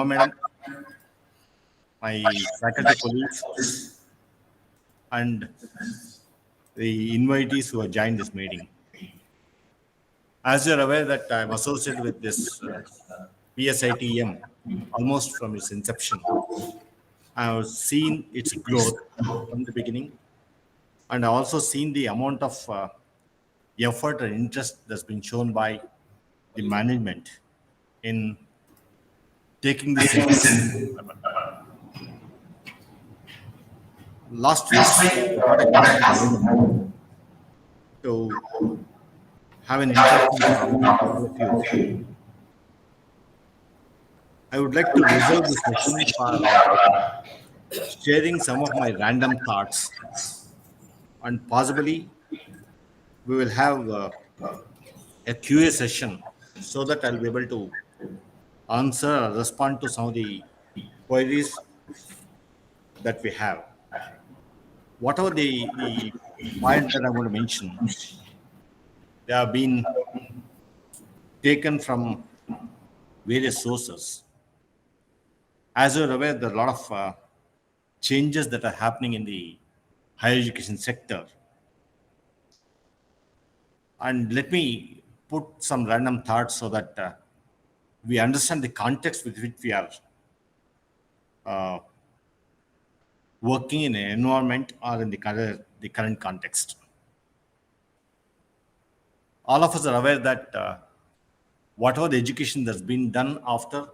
Madam, my faculty colleagues, and the invitees who have joined this meeting. As you're aware that I'm associated with this PSITM almost from its inception. I've seen its growth from the beginning, and I've also seen the amount of effort and interest that's been shown by the management in taking this initiative. Last week, I got a chance to have an interesting conversation with you. I would like to reserve this session for sharing some of my random thoughts, and possibly we will have a QA session so that I'll be able to answer or respond to some of the queries that we have. Whatever the point that I'm going to mention, they have been taken from various sources. As you're aware, there are a lot of changes that are happening in the higher education sector. And let me put some random thoughts so that we understand the context with which we are uh, working in an environment or in the current context. All of us are aware that whatever the education that's been done after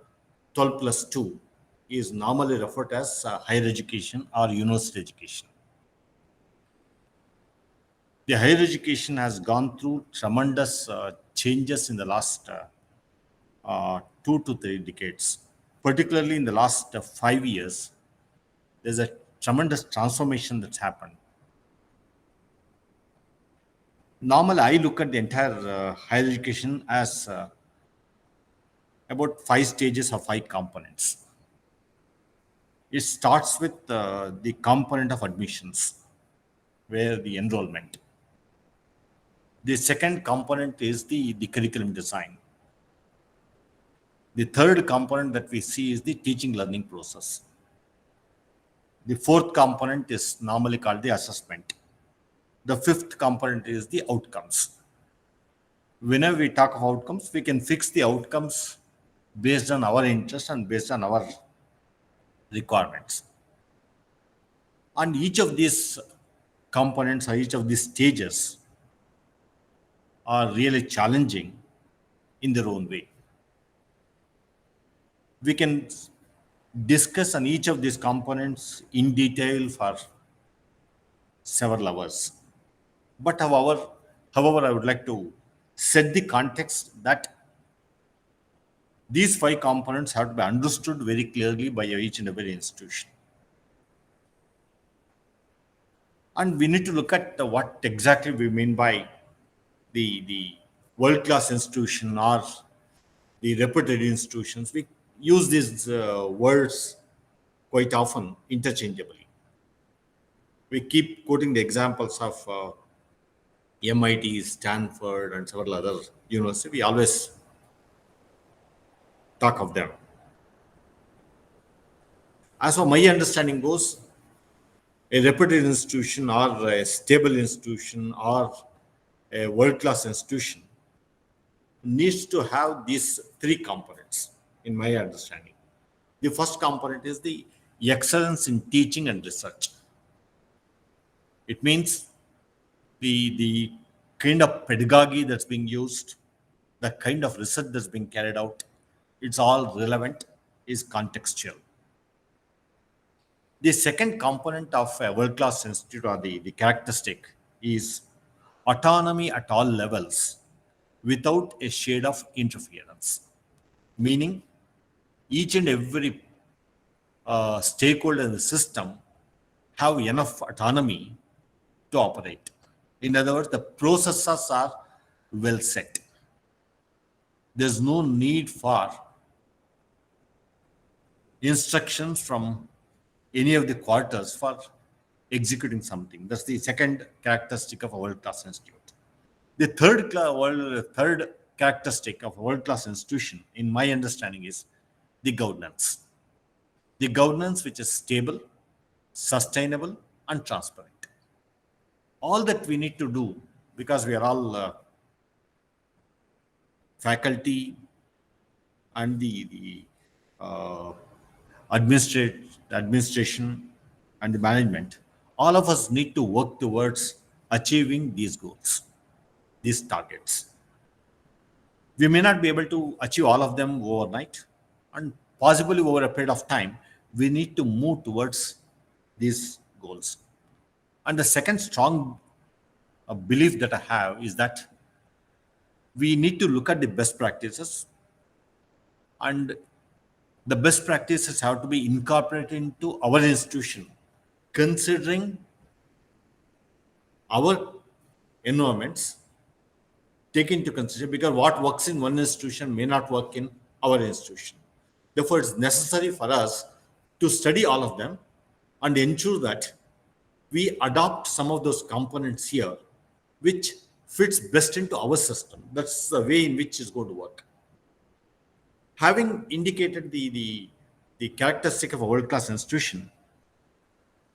12 plus 2 is normally referred as higher education or university education. The higher education has gone through tremendous changes in the last 2 to 3 decades. Particularly in the last 5 years, there's a tremendous transformation that's happened. Normally, I look at the entire higher education as about 5 stages or 5 components. It starts with the component of admissions, where the enrollment. The second component is the curriculum design. The third component that we see is the teaching learning process. The fourth component is normally called the assessment. The fifth component is the outcomes. Whenever we talk of outcomes, we can fix the outcomes based on our interest and based on our requirements. And each of these components or each of these stages are really challenging in their own way. We can discuss on each of these components in detail for several hours. But however, I would like to set the context that these 5 components have to be understood very clearly by each and every institution. And we need to look at what exactly we mean by the world-class institution or the reputed institutions. We use these words quite often interchangeably. We keep quoting the examples of MIT, Stanford, and several other universities. We always talk of them. As for my understanding goes, a reputed institution or a stable institution or a world-class institution needs to have these 3 components, in my understanding. The first component is the excellence in teaching and research. It means the kind of pedagogy that's being used, the kind of research that's being carried out, it's all relevant, is contextual. The second component of a world-class institute or the characteristic is autonomy at all levels without a shade of interference. Meaning, each and every stakeholder in the system have enough autonomy to operate. In other words, the processes are well set. There's no need for instructions from any of the quarters for executing something. That's the second characteristic of a world-class institute. The third characteristic of a world-class institution, in my understanding, is the governance. The governance which is stable, sustainable, and transparent. All that we need to do, because we are all faculty and the uh, administration and the management, all of us need to work towards achieving these goals, these targets. We may not be able to achieve all of them overnight, and possibly over a period of time, we need to move towards these goals. And the second strong belief that I have is that we need to look at the best practices, and the best practices have to be incorporated into our institution, considering our environments, take into consideration, because what works in one institution may not work in our institution. Therefore, it's necessary for us to study all of them and ensure that we adopt some of those components here, which fits best into our system. That's the way in which it's going to work. Having indicated the characteristic of a world-class institution,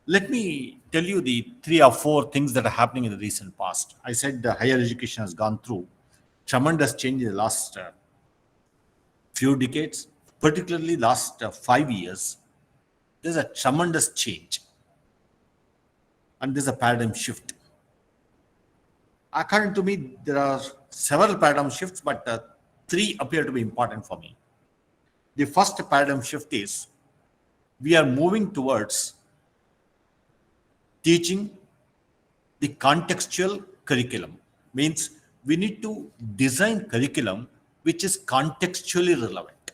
let me tell you the 3 or 4 things that are happening in the recent past. I said the higher education has gone through tremendous change in the last few decades, particularly last 5 years. There's a tremendous change, and there's a paradigm shift. According to me, there are several paradigm shifts, but 3 appear to be important for me. The first paradigm shift is we are moving towards teaching the contextual curriculum. Means we need to design curriculum which is contextually relevant.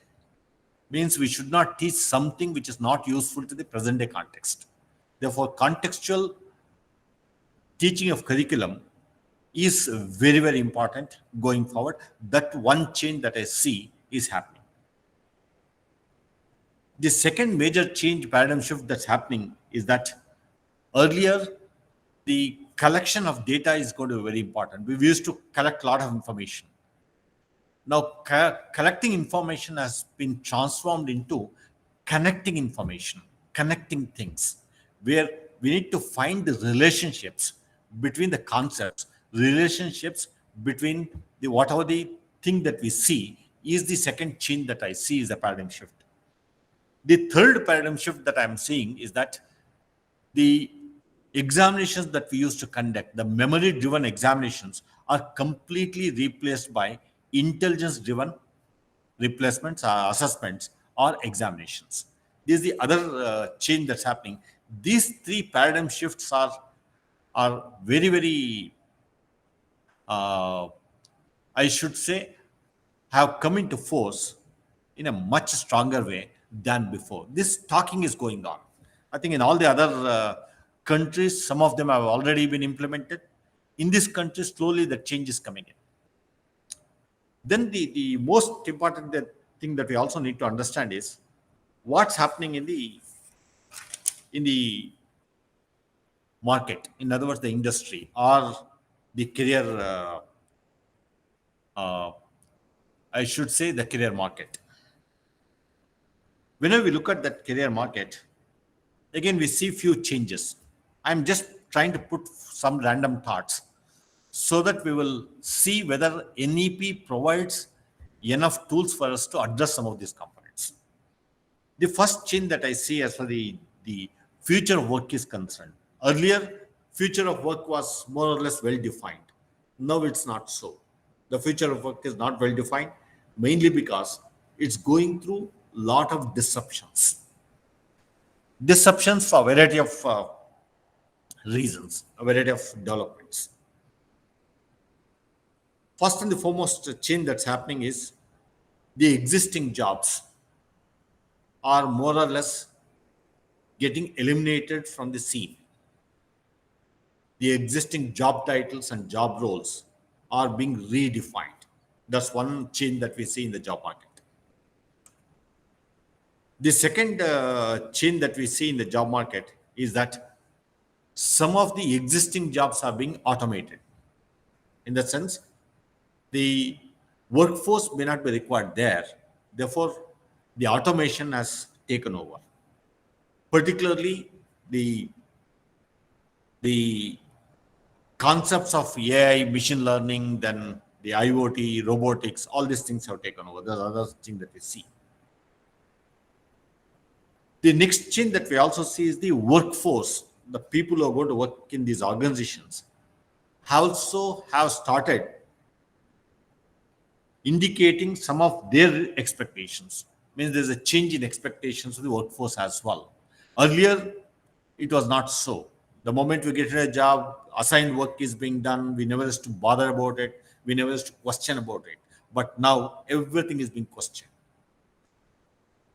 Means we should not teach something which is not useful to the present day context. Therefore, contextual teaching of curriculum is very, very important going forward. That one change that I see is happening. The second major change paradigm shift that's happening is that earlier the collection of data is going to be very important. We used to collect a lot of information. Now, collecting information has been transformed into connecting information, connecting things, where we need to find the relationships between the concepts, relationships between the whatever the thing that we see is the second change that I see is a paradigm shift. The third paradigm shift that I'm seeing is that the examinations that we used to conduct, the memory driven examinations, are completely replaced by intelligence driven replacements, assessments, or examinations. This is the other change that's happening. These 3 paradigm shifts are very, very, uh, I should say, have come into force in a much stronger way than before. This talking is going on. I think in all the other countries, some of them have already been implemented. In this country, slowly the change is coming in. Then the most important thing that we also need to understand is what's happening in the market. In other words, the industry or the career. Uh, I should say the career market. Whenever we look at that career market, again we see few changes. I'm just trying to put some random thoughts so that we will see whether NEP provides enough tools for us to address some of these components. The first change that I see as far the future of work is concerned. Earlier, future of work was more or less well defined. Now it's not so. The future of work is not well defined, mainly because it's going through a lot of disruptions. Disruptions for a variety of reasons, a variety of developments. First and the foremost change that's happening is the existing jobs are more or less getting eliminated from the scene. The existing job titles and job roles are being redefined. That's one change that we see in the job market. The second change that we see in the job market is that some of the existing jobs are being automated. In that sense, the workforce may not be required there. Therefore, the automation has taken over, particularly the the concepts of AI, machine learning, then the IoT, robotics, all these things have taken over. There's other thing that we see. The next change that we also see is the workforce. The people who are going to work in these organizations also have started indicating some of their expectations. Means there's a change in expectations of the workforce as well. Earlier, it was not so. The moment we get a job, assigned work is being done, we never used to bother about it, we never used to question about it. But now everything is being questioned.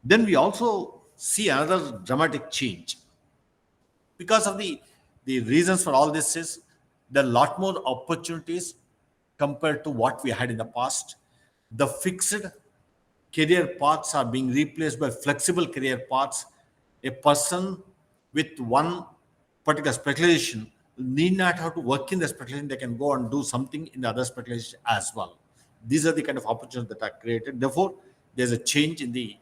Then we also see another dramatic change. Because of the reasons for all this is there are a lot more opportunities compared to what we had in the past. The fixed career paths are being replaced by flexible career paths. A person with one particular specialization need not have to work in the specialization. They can go and do something in the other specialization as well. These are the kind of opportunities that are created. Therefore, there's a change in the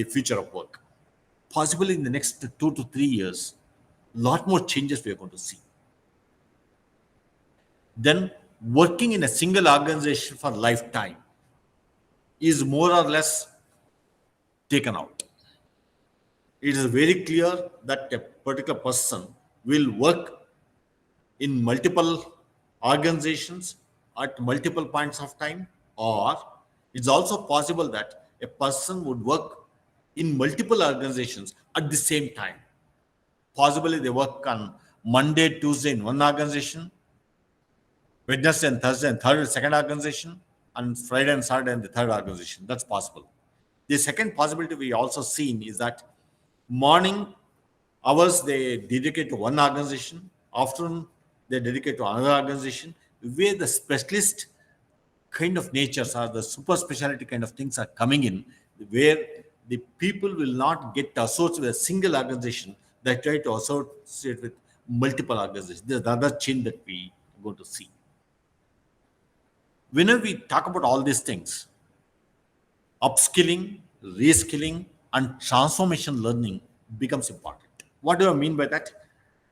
future of work. Possibly in the next 2 to 3 years, a lot more changes we are going to see. Then working in a single organization for lifetime is more or less taken out. It is very clear that a particular person will work in multiple organizations at multiple points of time, or it's also possible that a person would work in multiple organizations at the same time. Possibly they work on Monday, Tuesday in one organization, Wednesday and Thursday and third second organization, and Friday and Saturday in the third organization. That's possible. The second possibility we also seen is that morning hours they dedicate to one organization, afternoon they dedicate to another organization, where the specialist kind of natures or the super specialty kind of things are coming in, where the people will not get associated with a single organization. They try to associate with multiple organizations. There's the other change that we are going to see. Whenever we talk about all these things, upskilling, reskilling, and transformation learning becomes important. What do I mean by that?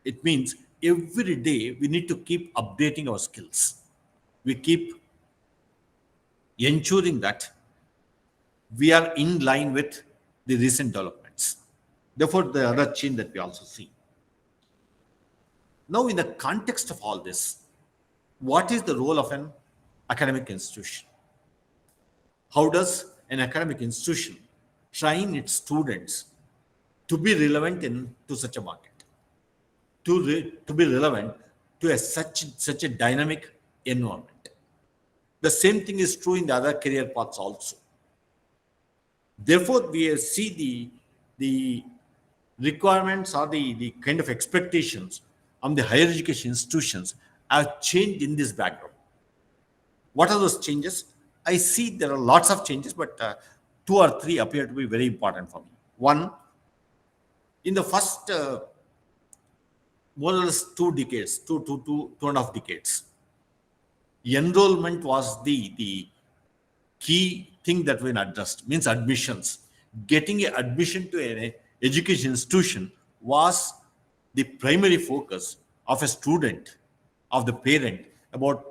It means every day we need to keep updating our skills. We keep ensuring that we are in line with the recent developments. Therefore, the other change that we also see. Now, in the context of all this, what is the role of an academic institution? How does an academic institution train its students to be relevant to such a market, to be relevant to such a dynamic environment? The same thing is true in the other career paths also. Therefore, we see the requirements or the kind of expectations on the higher education institutions have changed in this background. What are those changes? I see there are lots of changes, but two or three appear to be very important for me. One, in the first more or less 2 decades, two and a half decades, enrollment was the key thing that when addressed, means admissions. Getting an admission to an education institution was the primary focus of a student, of the parent, about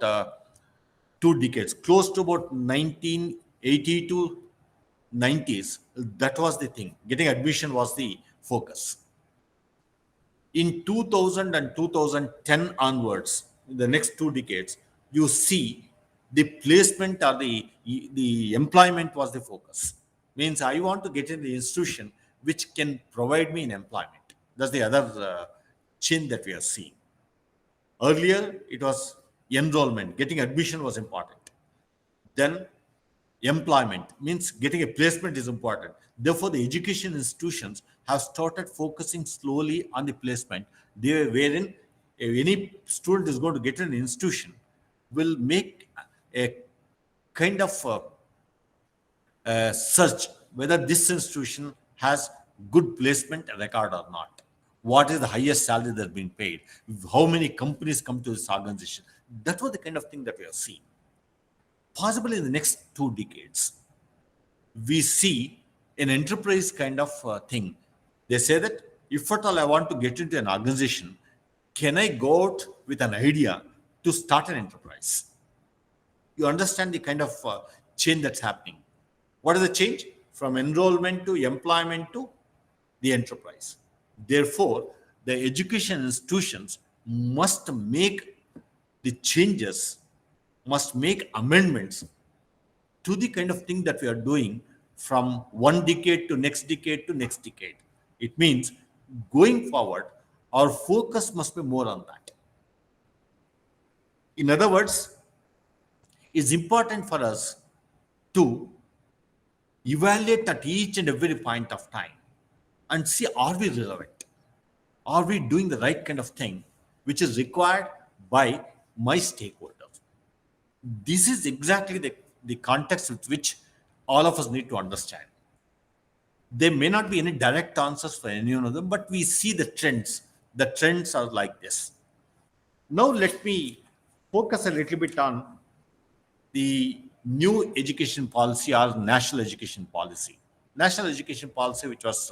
2 decades, close to about 1980 to 90s. That was the thing. Getting admission was the focus. In 2000 and 2010 onwards, in the next 2 decades, you see the placement or the employment was the focus. Means I want to get in the institution which can provide me an employment. That's the other change that we are seeing. Earlier, it was enrollment, getting admission was important. Then employment means getting a placement is important. Therefore, the education institutions have started focusing slowly on the placement. They wherein if any student is going to get an institution, will make a kind of search whether this institution has good placement record or not. What is the highest salary that's been paid? How many companies come to this organization? That was the kind of thing that we are seeing. Possibly in the next 2 decades, we see an enterprise kind of thing. They say that if at all I want to get into an organization, can I go out with an idea to start an enterprise? You understand the kind of change that's happening. What is the change? From enrollment to employment to the enterprise. Therefore, the education institutions must make the changes, must make amendments to the kind of thing that we are doing from one decade to next decade to next decade. It means going forward, our focus must be more on that. In other words, it's important for us to evaluate at each and every point of time and see, are we relevant? Are we doing the right kind of thing which is required by my stakeholders? This is exactly the context with which all of us need to understand. There may not be any direct answers for any one of them, but we see the trends. The trends are like this. Now, let me focus a little bit on the new education policy or national education policy. National education policy, which was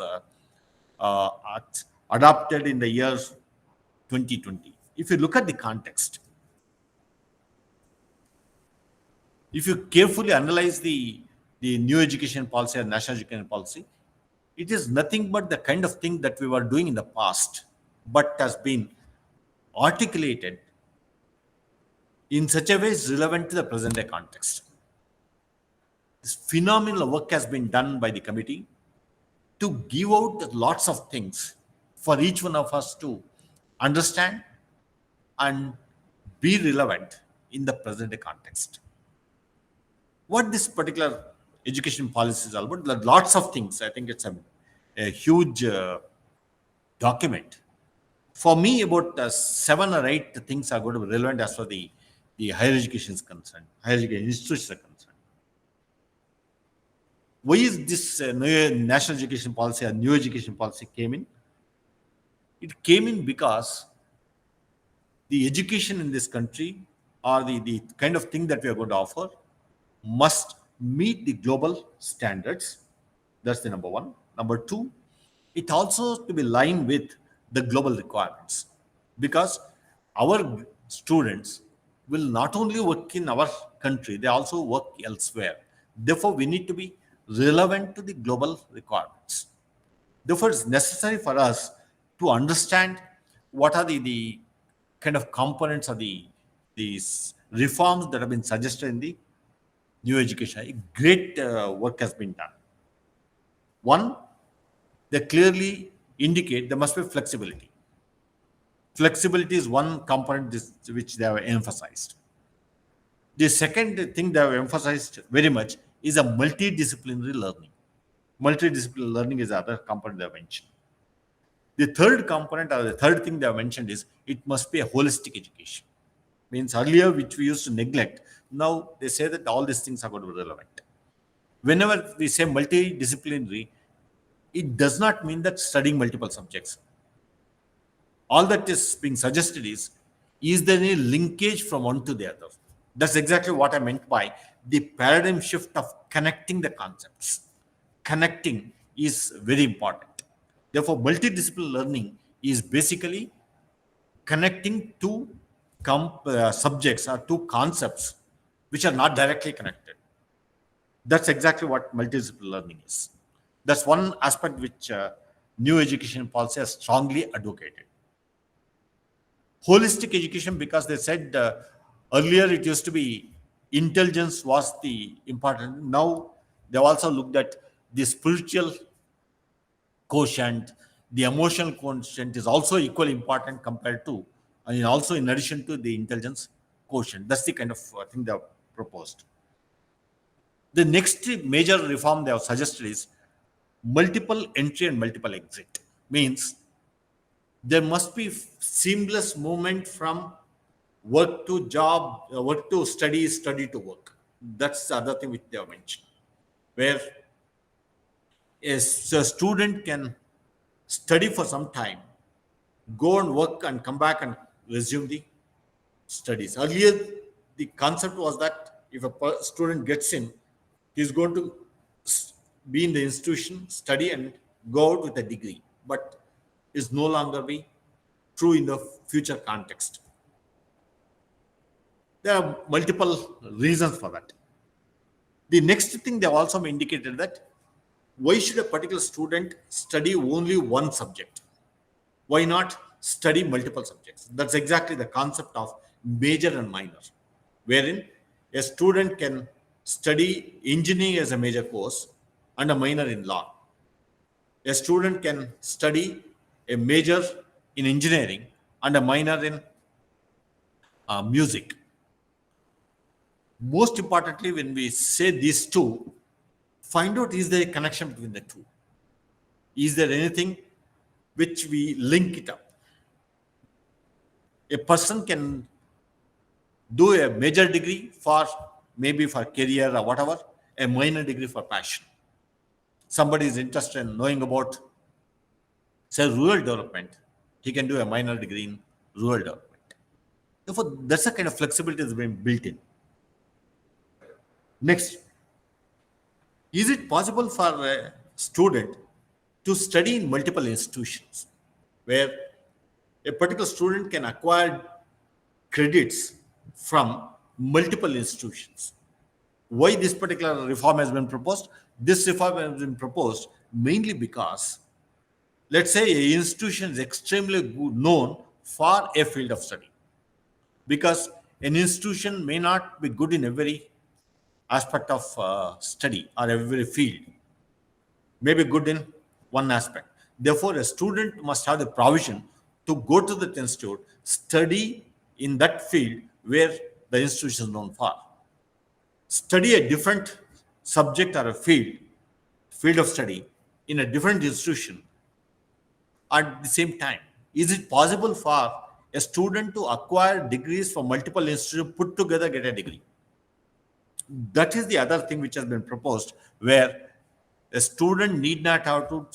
adopted in the year 2020. If you look at the context, if you carefully analyze the new education policy or national education policy, it is nothing but the kind of thing that we were doing in the past, but has been articulated in such a way is relevant to the present day context. This phenomenal work has been done by the committee to give out lots of things for each one of us to understand and be relevant in the present day context. What this particular education policy is all about, there are lots of things. I think it's a huge document. For me, about 7 or 8 things are going to be relevant as far as the higher education is concerned, higher education institutions are concerned. Why is this new national education policy or new education policy came in? It came in because the education in this country or the kind of thing that we are going to offer must meet the global standards. That's the number one. Number two, it also to be aligned with the global requirements, because our students will not only work in our country, they also work elsewhere. Therefore, we need to be relevant to the global requirements. Therefore, it's necessary for us to understand what are the kind of components of these reforms that have been suggested in the new education. Great work has been done. One, they clearly indicate there must be flexibility. Flexibility is one component which they have emphasized. The second thing they have emphasized very much is a multidisciplinary learning. Multidisciplinary learning is the other component they have mentioned. The third component or the third thing they have mentioned is it must be a holistic education. Means earlier, which we used to neglect, now they say that all these things are going to be relevant. Whenever we say multidisciplinary, it does not mean that studying multiple subjects. All that is being suggested is there any linkage from one to the other? That's exactly what I meant by the paradigm shift of connecting the concepts. Connecting is very important. Therefore, multidisciplinary learning is basically connecting two subjects or two concepts which are not directly connected. That's exactly what multidisciplinary learning is. That's one aspect which new education policy has strongly advocated. Holistic education, because they said earlier it used to be intelligence was the important. Now they've also looked at the spiritual quotient, the emotional quotient is also equally important compared to, and also in addition to the intelligence quotient. That's the kind of thing they have proposed. The next major reform they have suggested is multiple entry and multiple exit. Means there must be seamless movement from work to job, work to study, study to work. That's the other thing which they have mentioned, where a student can study for some time, go and work and come back and resume the studies. Earlier, the concept was that if a student gets in, he's going to be in the institution, study, and go out with a degree, but is no longer be true in the future context. There are multiple reasons for that. The next thing they also indicated that why should a particular student study only one subject? Why not study multiple subjects? That's exactly the concept of major and minor, wherein a student can study engineering as a major course and a minor in law. A student can study a major in engineering and a minor in music. Most importantly, when we say these two, find out is there a connection between the two? Is there anything which we link it up? A person can do a major degree for maybe for career or whatever, a minor degree for passion. Somebody is interested in knowing about, say, rural development, he can do a minor degree in rural development. Therefore, that's the kind of flexibility that's been built in. Next, is it possible for a student to study in multiple institutions where a particular student can acquire credits from multiple institutions? Why this particular reform has been proposed? This reform has been proposed mainly because, let's say, an institution is extremely good, known for a field of study, because an institution may not be good in every aspect of study or every field, may be good in one aspect. Therefore, a student must have the provision to go to the institute, study in that field where the institution is known for. Study a different subject or a field of study in a different institution at the same time. Is it possible for a student to acquire degrees from multiple institutions, put together, get a degree? That is the other thing which has been proposed, where a student need not have to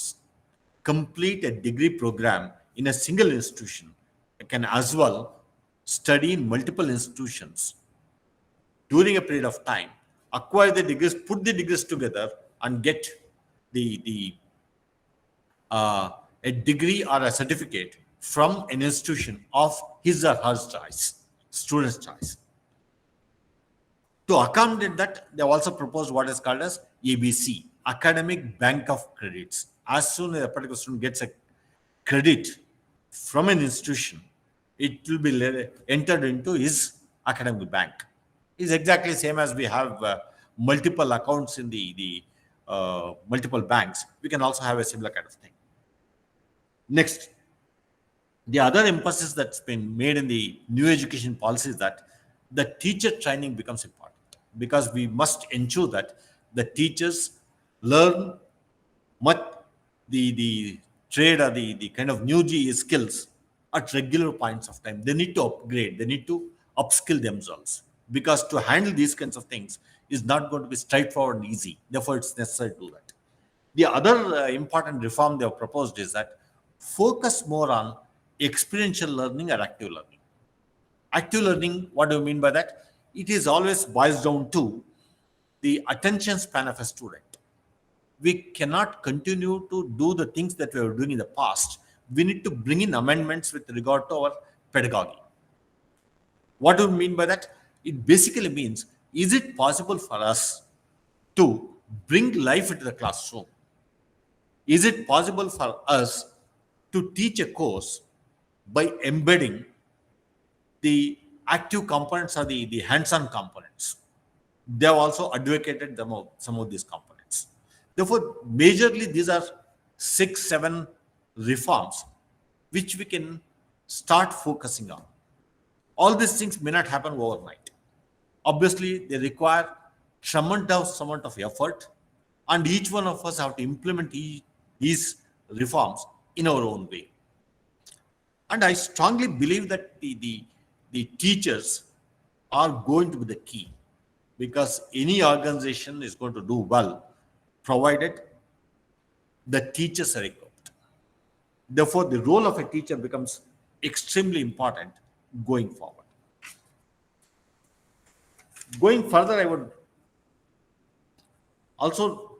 complete a degree program in a single institution. It can as well study in multiple institutions during a period of time, acquire the degrees, put the degrees together, and get the a degree or a certificate from an institution of his or her choice, student's choice. To accommodate that, they have also proposed what is called as ABC, Academic Bank of Credits. As soon as a particular student gets a credit from an institution, it will be entered into his academic bank. It's exactly same as we have multiple accounts in the multiple banks. We can also have a similar kind of thing. Next, the other emphasis that's been made in the new education policy is that the teacher training becomes important, because we must ensure that the teachers learn much the trade or the kind of new GE skills at regular points of time. They need to upgrade, they need to upskill themselves, because to handle these kinds of things is not going to be straightforward and easy. Therefore, it's necessary to do that. The other important reform they have proposed is that focus more on experiential learning or active learning. Active learning, what do you mean by that? It is always boils down to the attention span of a student. We cannot continue to do the things that we were doing in the past. We need to bring in amendments with regard to our pedagogy. What do we mean by that? It basically means, is it possible for us to bring life into the classroom? Is it possible for us to teach a course by embedding the active components or the hands-on components? They have also advocated some of these components. Therefore, majorly these are 6-7 reforms which we can start focusing on. All these things may not happen overnight. Obviously, they require tremendous amount of effort, and each one of us have to implement these reforms in our own way. And I strongly believe that the teachers are going to be the key, because any organization is going to do well provided the teachers are equipped. Therefore, the role of a teacher becomes extremely important going forward. Going further, I would also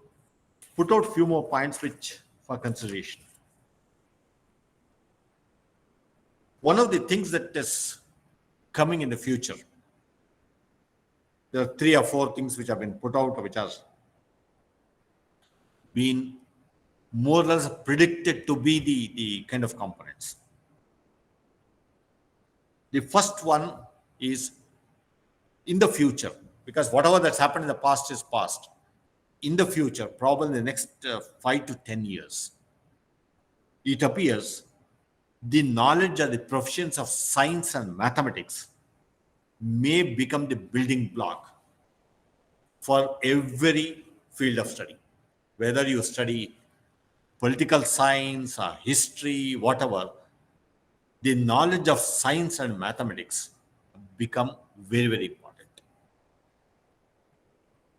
put out few more points which for consideration. One of the things that is coming in the future, there are 3 or 4 things which have been put out, which have been more or less predicted to be the kind of components. The first one is in the future, because whatever that's happened in the past is past. In the future, probably in the next 5 to 10 years, it appears the knowledge or the proficiency of science and mathematics may become the building block for every field of study. Whether you study political science or history, whatever, the knowledge of science and mathematics become very, very important.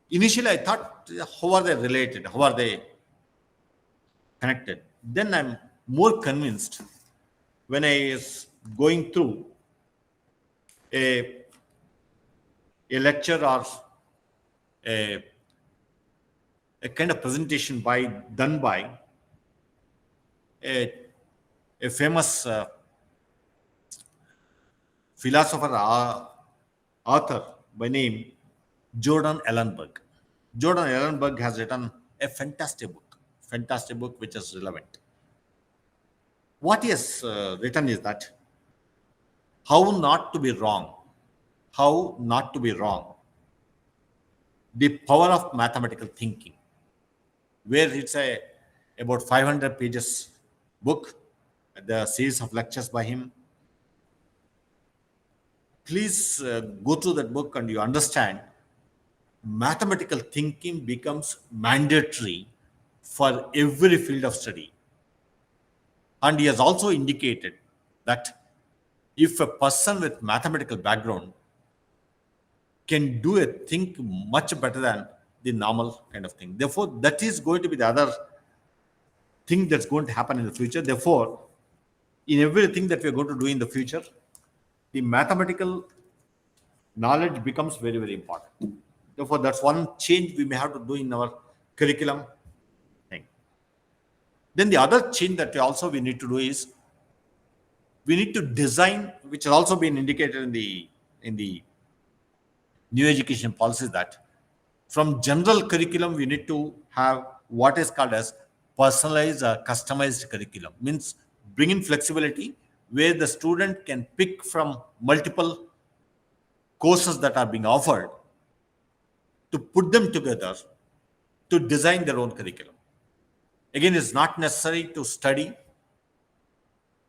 Initially, I thought, how are they related? How are they connected? Then I'm more convinced when I was going through a, a lecture or a, a kind of presentation done by a, a famous philosopher author by name Jordan Ellenberg. Jordan Ellenberg has written a fantastic book which is relevant. What he has written is that how not to be wrong, the power of mathematical thinking, where it's a about 500 pages book, the series of lectures by him. Please go through that book and you understand mathematical thinking becomes mandatory for every field of study. And he has also indicated that if a person with mathematical background can do a think much better than the normal kind of thing. Therefore, that is going to be the other thing that's going to happen in the future. Therefore, in everything that we're going to do in the future, the mathematical knowledge becomes very, very important. Therefore, that's one change we may have to do in our curriculum thing. Then the other change that we need to do is we need to design, which has also been indicated in the new education policies, that from general curriculum we need to have what is called as personalized or customized curriculum. Means bring in flexibility where the student can pick from multiple courses that are being offered to put them together to design their own curriculum. Again, it's not necessary to study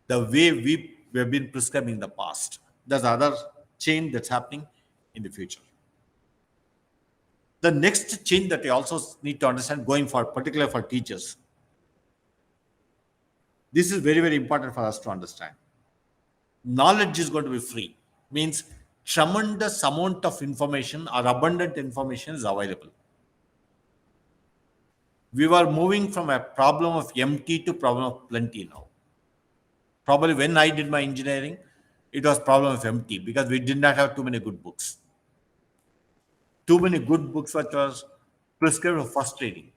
the way we have been prescribing in the past. There's other change that's happening in the future. The next change that we also need to understand going forward, particularly for teachers, this is very, very important for us to understand. Knowledge is going to be free. Means tremendous amount of information or abundant information is available. We were moving from a problem of empty to problem of plenty now. Probably when I did my engineering, it was problem of empty because we did not have too many good books. Too many good books which was prescribed for first reading.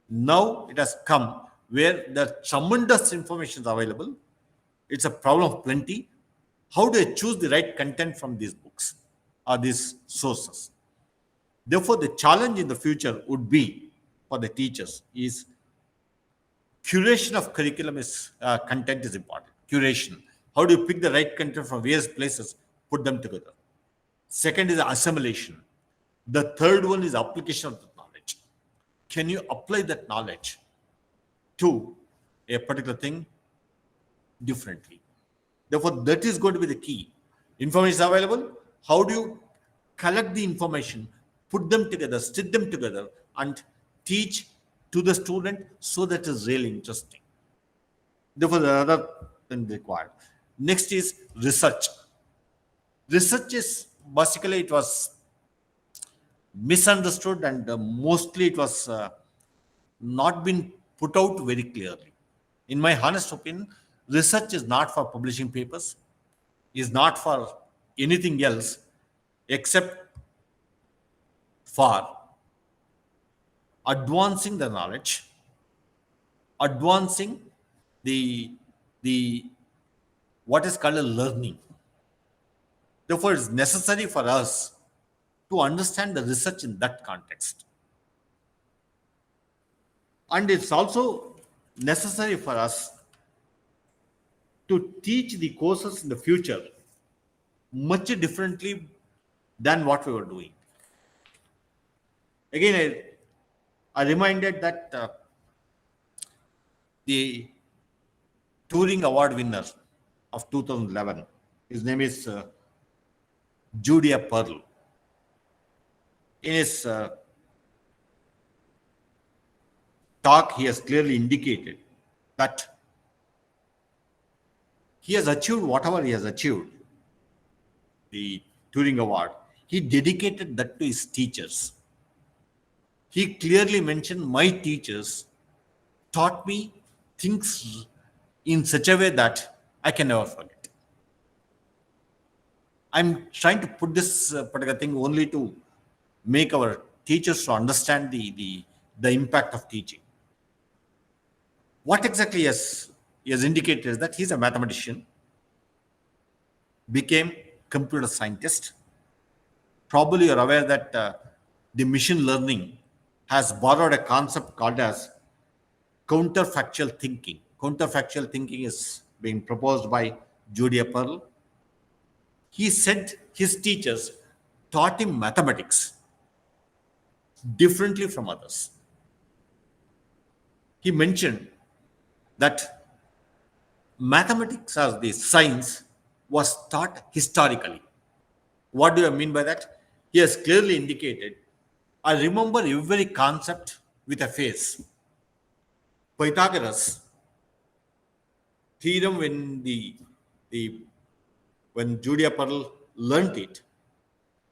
Now it has come where the tremendous information is available. It's a problem of plenty. How do I choose the right content from these books or these sources? Therefore, the challenge in the future would be for the teachers is curation of curriculum is content is important. Curation. How do you pick the right content from various places, put them together? Second is assimilation. The third one is application of the knowledge. Can you apply that knowledge to a particular thing differently? Therefore, that is going to be the key. Information is available. How do you collect the information, put them together, stick them together, and teach to the student so that is really interesting? Therefore, the other thing required. Next is research. Research is basically it was misunderstood and mostly it was not been put out very clearly. In my honest opinion, research is not for publishing papers, is not for anything else except for advancing the knowledge, advancing the the what is called a learning. Therefore, it's necessary for us to understand the research in that context. And it's also necessary for us to teach the courses in the future much differently than what we were doing. Again, I reminded that the Turing Award winner of 2011, his name is Julia Pearl. In his talk, he has clearly indicated that he has achieved whatever he has achieved, the Turing Award. He dedicated that to his teachers. He clearly mentioned, my teachers taught me things in such a way that I can never forget. I'm trying to put this particular thing only to make our teachers to understand the impact of teaching. What exactly he has indicated is that he's a mathematician, became computer scientist. Probably you're aware that the machine learning has borrowed a concept called as counterfactual thinking. Counterfactual thinking is being proposed by Julia Pearl. He said his teachers taught him mathematics differently from others. He mentioned that mathematics as the science was taught historically. What do I mean by that? He has clearly indicated, I remember every concept with a face. Pythagoras theorem, the when Julia Pearl learnt it,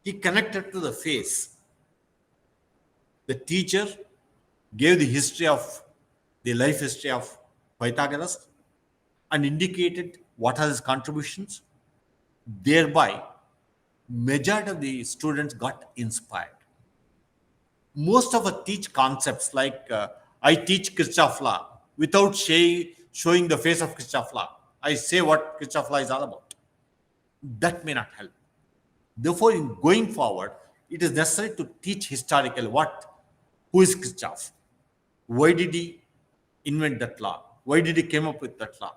he connected to the face. The teacher gave the life history of Pythagoras and indicated what are his contributions. Thereby, majority of the students got inspired. Most of us teach concepts like I teach Kirchhoff law without showing the face of Kirchhoff law. I say what Kirchhoff law is all about. That may not help. Therefore, in going forward, it is necessary to teach historically who is Kirchhoff, why did he invent that law, why did he came up with that law,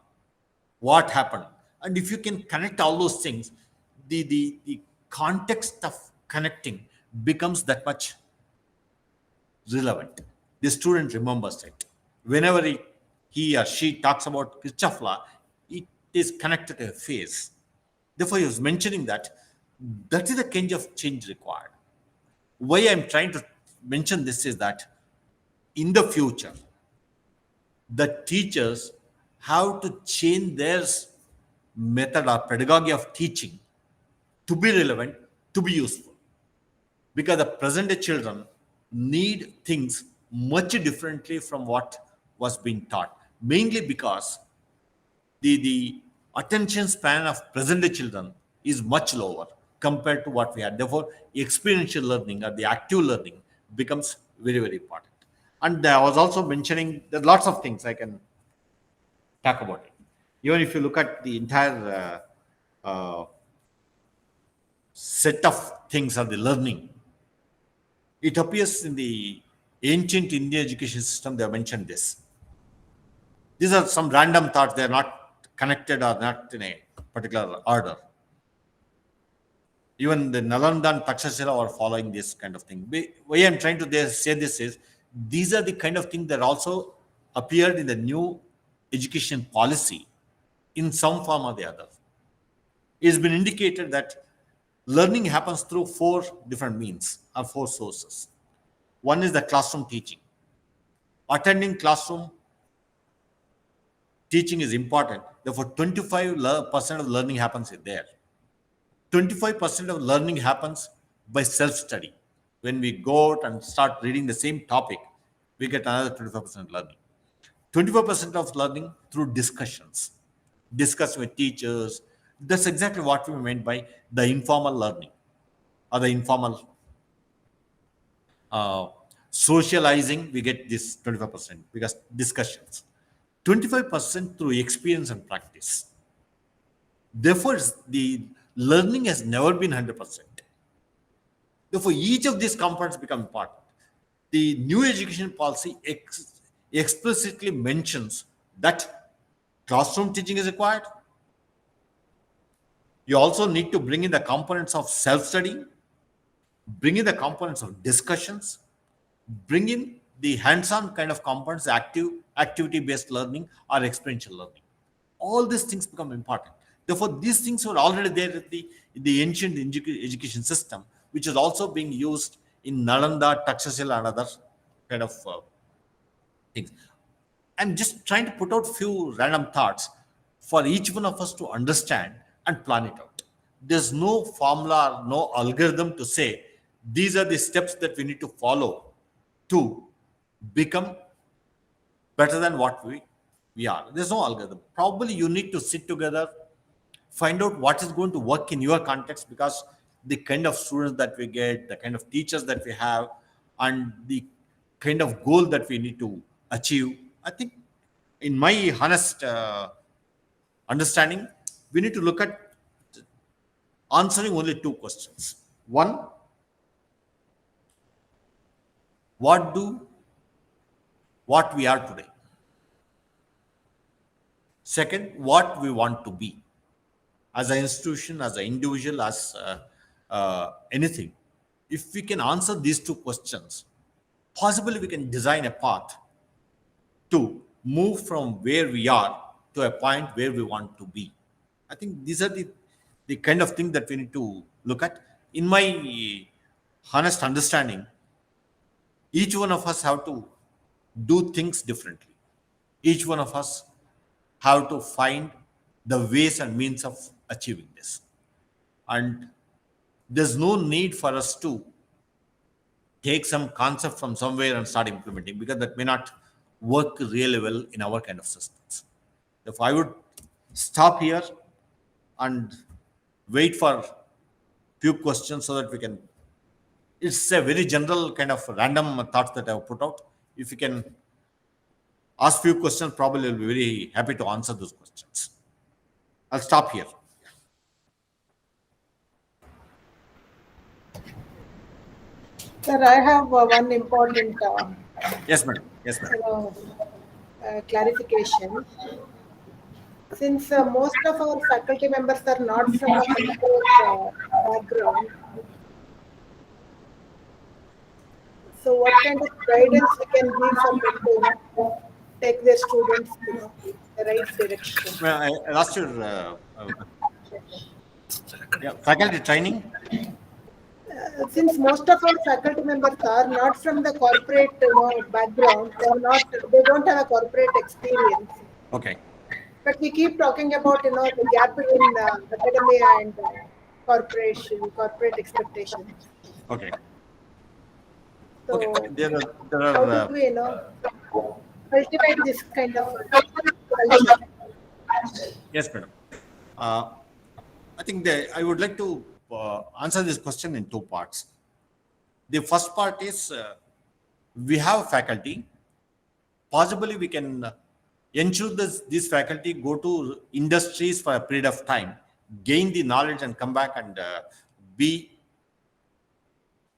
what happened, and if you can connect all those things, the context of connecting becomes that much relevant. The student remembers it. Whenever he or she talks about Kirchhoff law, it is connected to a phase. Therefore, he was mentioning that is the kind of change required. Why I'm trying to mention this is that in the future, the teachers have to change their method or pedagogy of teaching to be relevant, to be useful. Because the present day children need things much differently from what was being taught. Mainly because the attention span of present day children is much lower compared to what we had. Therefore, experiential learning or the active learning becomes very, very important. And I was also mentioning there are lots of things I can talk about it. Even if you look at the entire set of things of the learning, it appears in the ancient Indian education system, they have mentioned this. These are some random thoughts, they are not connected or not in a particular order. Even the Nalanda and Takshashila are following this kind of thing. Why I'm trying to say this is, these are the kind of things that also appeared in the new education policy in some form or the other. It has been indicated that learning happens through 4 different means or 4 sources. One is the classroom teaching. Attending classroom teaching is important. Therefore, 25% of learning happens there. 25% of learning happens by self-study. When we go out and start reading the same topic, we get another 25% learning. 25% of learning through discussions. Discuss with teachers. That's exactly what we meant by the informal learning or the informal Socializing, we get this 25% because discussions. 25% through experience and practice. Therefore, the learning has never been 100%. Therefore, each of these components become important. The new education policy explicitly mentions that classroom teaching is required. You also need to bring in the components of self-study, bring in the components of discussions, bring in the hands-on kind of components, activity-based learning or experiential learning. All these things become important. Therefore, these things were already there in the ancient education system, which is also being used in Nalanda, Takshashila, and other kind of things. I'm just trying to put out few random thoughts for each one of us to understand and plan it out. There's no formula, no algorithm to say these are the steps that we need to follow to become better than what we are. There's no algorithm. Probably you need to sit together, find out what is going to work in your context, because the kind of students that we get, the kind of teachers that we have, and the kind of goal that we need to achieve. I think, in my honest understanding, we need to look at answering only two questions. One, what do what we are today? Second, what we want to be as an institution, as an individual, as anything. If we can answer these two questions, possibly we can design a path to move from where we are to a point where we want to be. I think these are the kind of thing that we need to look at. In my honest understanding, each one of us have to do things differently. Each one of us have to find the ways and means of achieving this. And there's no need for us to take some concept from somewhere and start implementing, because that may not work really well in our kind of systems. If I would stop here and wait for few questions so that we can, it's a very general kind of random thoughts that I've put out. If you can ask few questions, probably I'll be very happy to answer those questions. I'll stop here. Sir, I have one important Yes, madam. Yes, madam. Clarification. Since most of our faculty members are not from a corporate background, so what kind of guidance we can give for them to take their students to the right direction? Well, I lost your faculty training. Since most of our faculty members are not from the corporate background, they don't have a corporate experience. Okay. But we keep talking about the gap between academia and corporate expectations. Okay. So okay. There how are do we cultivate this kind of culture? Yes, madam. I think I would like to answer this question in two parts. The first part is we have faculty. Possibly we can ensure this faculty go to industries for a period of time, gain the knowledge, and come back and be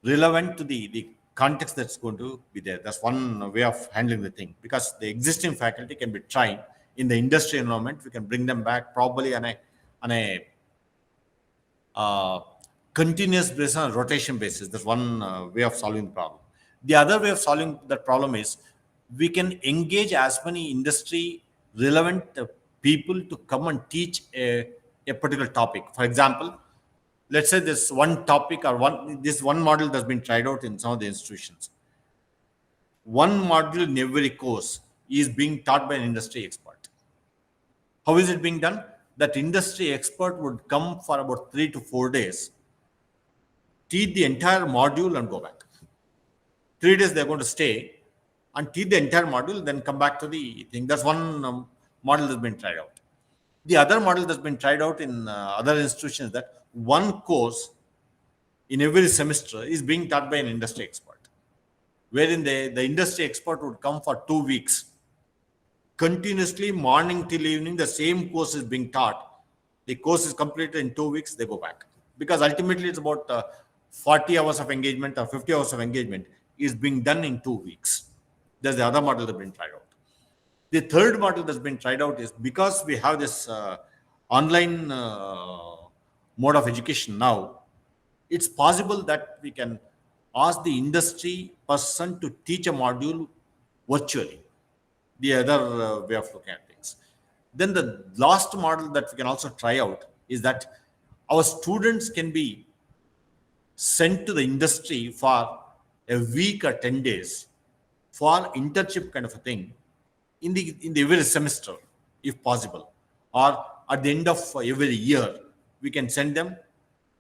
relevant to the context that's going to be there. That's one way of handling the thing, because the existing faculty can be trained in the industry environment. We can bring them back probably on a continuous basis, on a rotation basis. That's one way of solving the problem. The other way of solving that problem is we can engage as many industry relevant people to come and teach a particular topic. For example, let's say this one topic or this one model that's been tried out in some of the institutions. One module in every course is being taught by an industry expert. How is it being done? That industry expert would come for about 3 to 4 days, teach the entire module and go back. 3 days they're going to stay and teach the entire module, then come back to the thing. That's one model that's been tried out. The other model that's been tried out in other institutions, that one course in every semester is being taught by an industry expert. wherein the industry expert would come for 2 weeks. Continuously, morning till evening, the same course is being taught. The course is completed in 2 weeks, they go back. Because ultimately, it's about 40 hours of engagement or 50 hours of engagement is being done in 2 weeks. That's the other model that's been tried out. The third model that's been tried out is because we have this online mode of education now, it's possible that we can ask the industry person to teach a module virtually, the other way of looking at things. Then the last model that we can also try out is that our students can be sent to the industry for a week or 10 days for internship kind of a thing in the every semester, if possible, or at the end of every year, we can send them,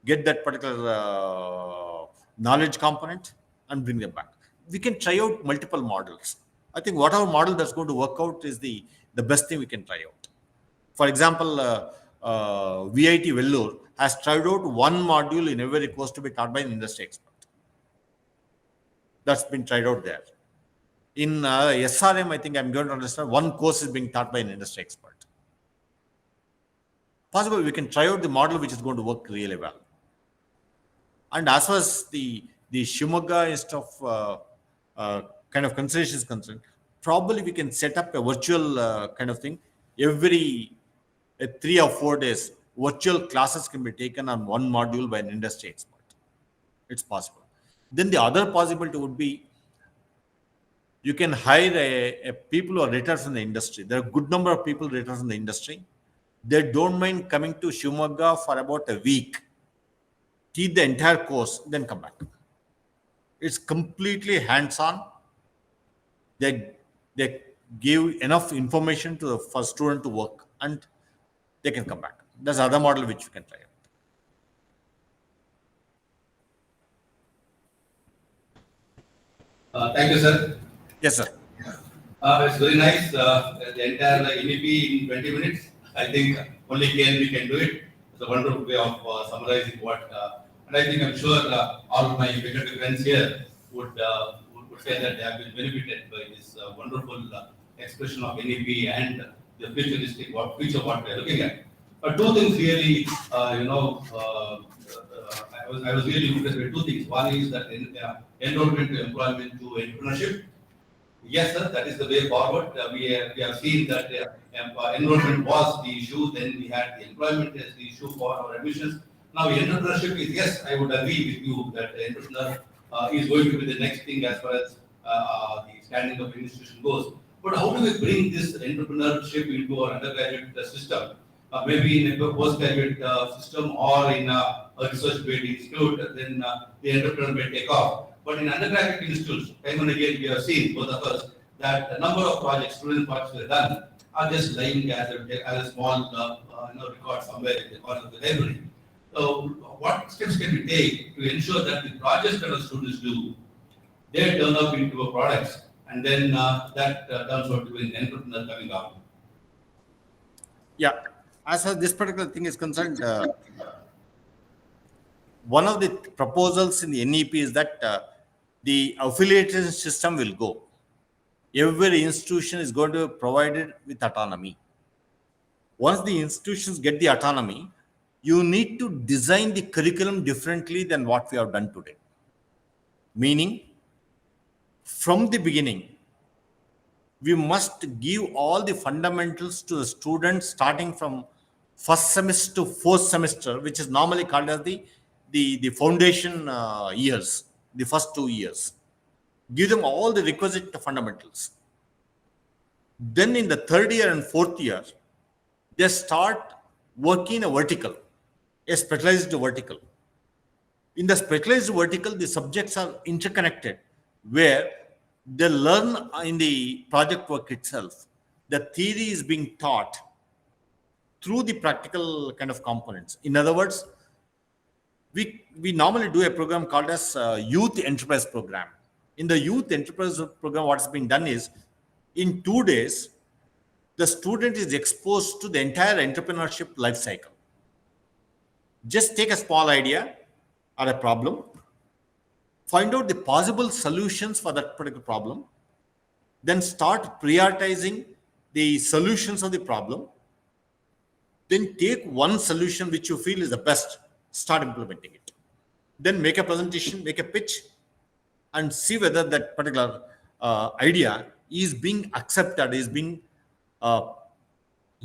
get that particular knowledge component, and bring them back. We can try out multiple models. I think whatever model that's going to work out is the best thing we can try out. For example, VIT Vellore has tried out one module in every course to be taught by an industry expert. That's been tried out there. In SRM, I think I'm going to understand one course is being taught by an industry expert. Possible we can try out the model which is going to work really well. And as far as the Shivamogga and stuff kind of consideration is concerned, probably we can set up a virtual kind of thing. Every 3 or 4 days, virtual classes can be taken on one module by an industry expert. It's possible. Then the other possibility would be you can hire a people who are retired from the industry. There are a good number of people retired from the industry. They don't mind coming to Shivamogga for about a week, teach the entire course, then come back. It's completely hands-on. They give enough information to the first student to work, and they can come back. That's another model which you can try out. Thank you, sir. Yes, sir. It's very nice. The entire NEP in 20 minutes. I think only KNB can do it. It's a wonderful way of summarizing what. And I think I'm sure all of my faculty friends here would say that they have been benefited by this wonderful expression of NEP and the futuristic future what we are looking at. But two things really, I was really impressed with two things. One is that enrollment to employment to entrepreneurship. Yes, sir, that is the way forward. We have seen that enrollment was the issue, then we had the employment as the issue for our admissions. Now, entrepreneurship is, yes, I would agree with you that the entrepreneur is going to be the next thing as far as the standing of the institution goes. But how do we bring this entrepreneurship into our undergraduate system? Maybe in a postgraduate system or in a research-based institute, then the entrepreneur may take off. But in undergraduate institutes, time and again we have seen, both of us, that a number of projects, student projects were done, are just lying as a small record somewhere in the corner of the library. So, what steps can we take to ensure that the projects that our students do, they turn up into a products, and then that turns out to be an entrepreneur coming out? Yeah. As far as this particular thing is concerned, one of the proposals in the NEP is that the affiliation system will go. Every institution is going to be provided with autonomy. Once the institutions get the autonomy, you need to design the curriculum differently than what we have done today. Meaning, from the beginning, we must give all the fundamentals to the students starting from first semester to fourth semester, which is normally called as the foundation years, the first 2 years. Give them all the requisite fundamentals. Then in the third year and fourth year, they start working a vertical, a specialized vertical. In the specialized vertical, the subjects are interconnected, where they learn in the project work itself. The theory is being taught through the practical kind of components. In other words, we normally do a program called as Youth Enterprise Program. In the Youth Enterprise Program, what's being done is, in 2 days, the student is exposed to the entire entrepreneurship life cycle. Just take a small idea or a problem, find out the possible solutions for that particular problem, then start prioritizing the solutions of the problem, then take one solution which you feel is the best, start implementing it. Then make a presentation, make a pitch, and see whether that particular idea is being accepted, is being uh,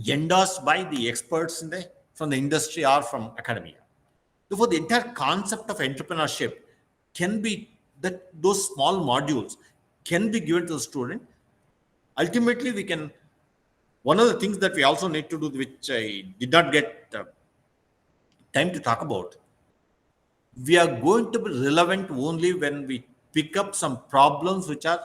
endorsed by the experts from the industry or from academia. Therefore, the entire concept of entrepreneurship can be that those small modules can be given to the student. Ultimately, we can. One of the things that we also need to do, which I did not get time to talk about, we are going to be relevant only when we pick up some problems which are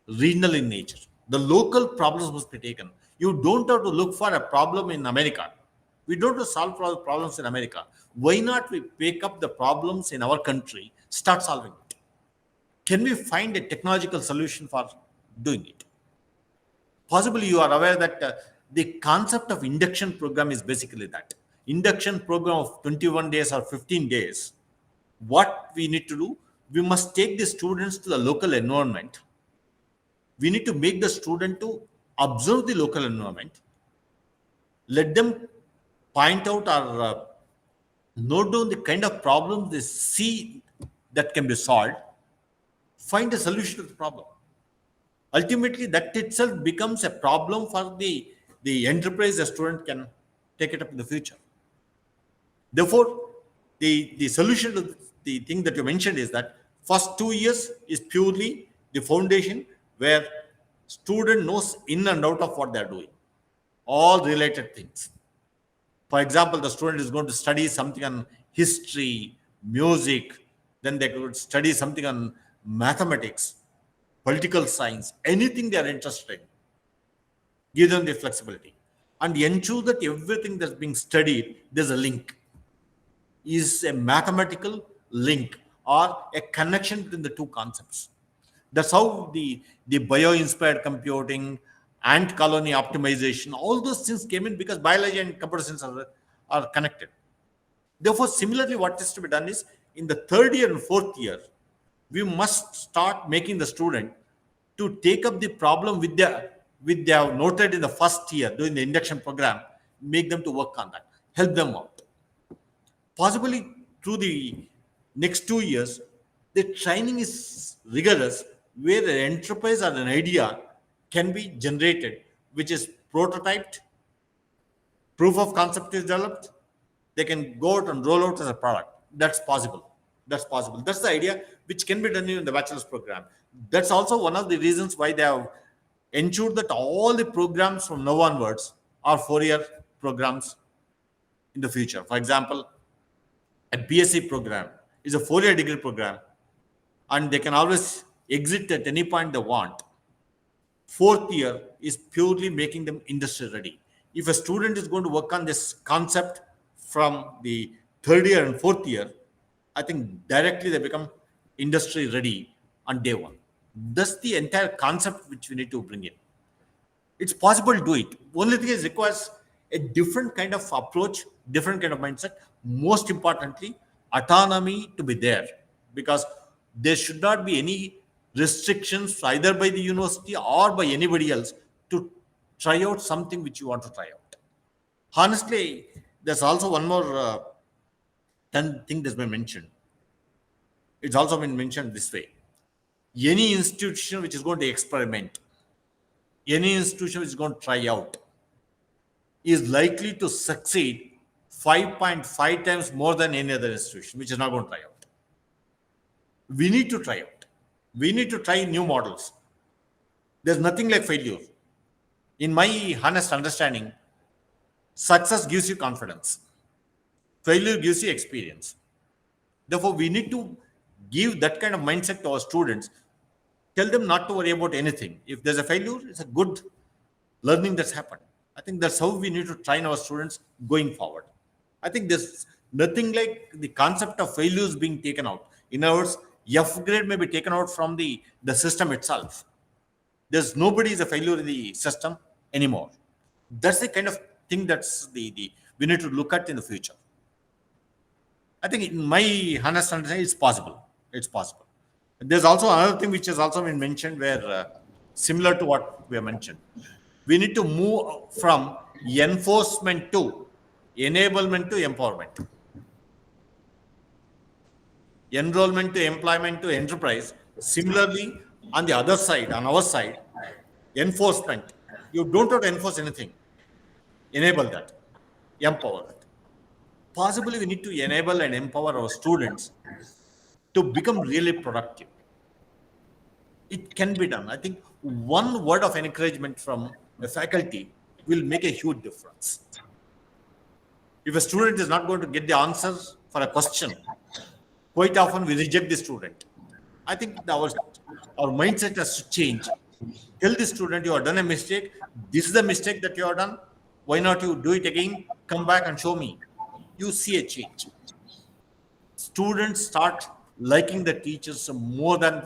regional in nature. The local problems must be taken. You don't have to look for a problem in America. We don't have to solve problems in America. Why not we pick up the problems in our country, start solving it? Can we find a technological solution for doing it? Possibly you are aware that the concept of induction program is basically that. Induction program of 21 days or 15 days. What we need to do, we must take the students to the local environment. We need to make the student to observe the local environment. Let them point out or note down the kind of problems they see that can be solved. Find a solution to the problem. Ultimately, that itself becomes a problem for the enterprise. A student can take it up in the future. Therefore, the solution to the thing that you mentioned is that first 2 years is purely the foundation where student knows in and out of what they're doing, all related things. For example, the student is going to study something on history, music, then they could study something on mathematics, political science, anything they are interested in. Give them the flexibility and ensure that everything that's being studied, there's a link, is a mathematical link or a connection between the two concepts. That's how the bio-inspired computing, ant colony optimization, all those things came in because biology and computer science are connected. Therefore, similarly, what is to be done is in the third year and fourth year, we must start making the student to take up the problem with they have noted in the first year doing the induction program, make them to work on that, help them out. Possibly through the next 2 years, the training is rigorous, where an enterprise or an idea can be generated, which is prototyped, proof of concept is developed, they can go out and roll out as a product. That's possible. That's possible. That's the idea which can be done in the bachelor's program. That's also one of the reasons why they have ensured that all the programs from now onwards are 4-year programs in the future. For example, a BSc program is a 4-year degree program, and they can always exit at any point they want. Fourth year is purely making them industry ready. If a student is going to work on this concept from the third year and fourth year, I think directly they become industry ready on day one. That's the entire concept which we need to bring in. It's possible to do it. Only thing is requires a different kind of approach, different kind of mindset. Most importantly, autonomy to be there, because there should not be any restrictions either by the university or by anybody else to try out something which you want to try out. Honestly, there's also one more thing that's been mentioned. It's also been mentioned this way. Any institution which is going to experiment, any institution which is going to try out, is likely to succeed 5.5 times more than any other institution which is not going to try out. We need to try out. We need to try new models. There's nothing like failure. In my honest understanding, success gives you confidence. Failure gives you experience. Therefore, we need to give that kind of mindset to our students. Tell them not to worry about anything. If there's a failure, it's a good learning that's happened. I think that's how we need to train our students going forward. I think there's nothing like the concept of failures being taken out. In other words, F grade may be taken out from the system itself. There's nobody is a failure in the system anymore. That's the kind of thing that's the we need to look at in the future. I think in my honest understanding, it's possible. It's possible. There's also another thing which has also been mentioned where similar to what we have mentioned. We need to move from enforcement to enablement to empowerment. Enrollment to employment to enterprise. Similarly, on the other side, on our side, enforcement. You don't have to enforce anything. Enable that. Empower that. Possibly, we need to enable and empower our students to become really productive. It can be done. I think one word of encouragement from a faculty will make a huge difference. If a student is not going to get the answers for a question, quite often we reject the student. I think our mindset has to change. Tell the student you have done a mistake. This is the mistake that you have done. Why not you do it again? Come back and show me. You see a change. Students start liking the teachers more than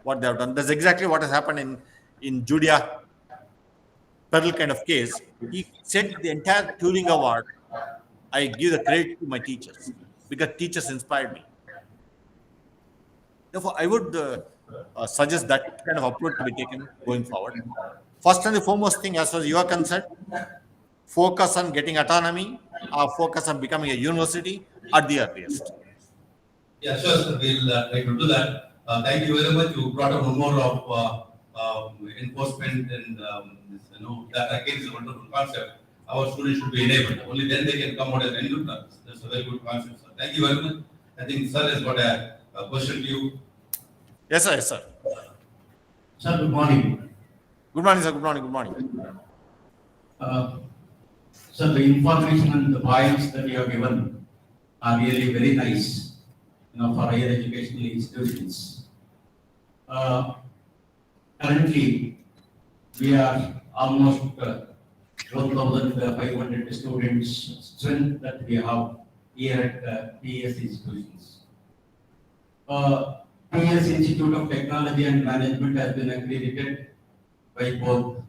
what they have done. That's exactly what has happened in Julia Pearl kind of case. He said the entire Turing Award, I give the credit to my teachers because teachers inspired me. Therefore, I would suggest that kind of approach to be taken going forward. First and the foremost thing, as far as you are concerned, focus on getting autonomy or focus on becoming a university at the earliest. Yeah, sure, sir. We'll try to do that. Thank you very much. You brought up one more of enforcement and this, that again is a wonderful concept. Our students should be enabled. Only then they can come out as entrepreneurs. That's a very good concept, sir. Thank you very much. I think sir has got a question to you. Yes, sir. Yes, sir. Sir, good morning. Good morning, sir. Good morning. Good morning. Sir, the information and the points that you have given are really very nice, for higher educational institutions. Currently, we are almost 1,500 students strength that we have here at PES institutions. PES Institute of Technology and Management has been accredited by both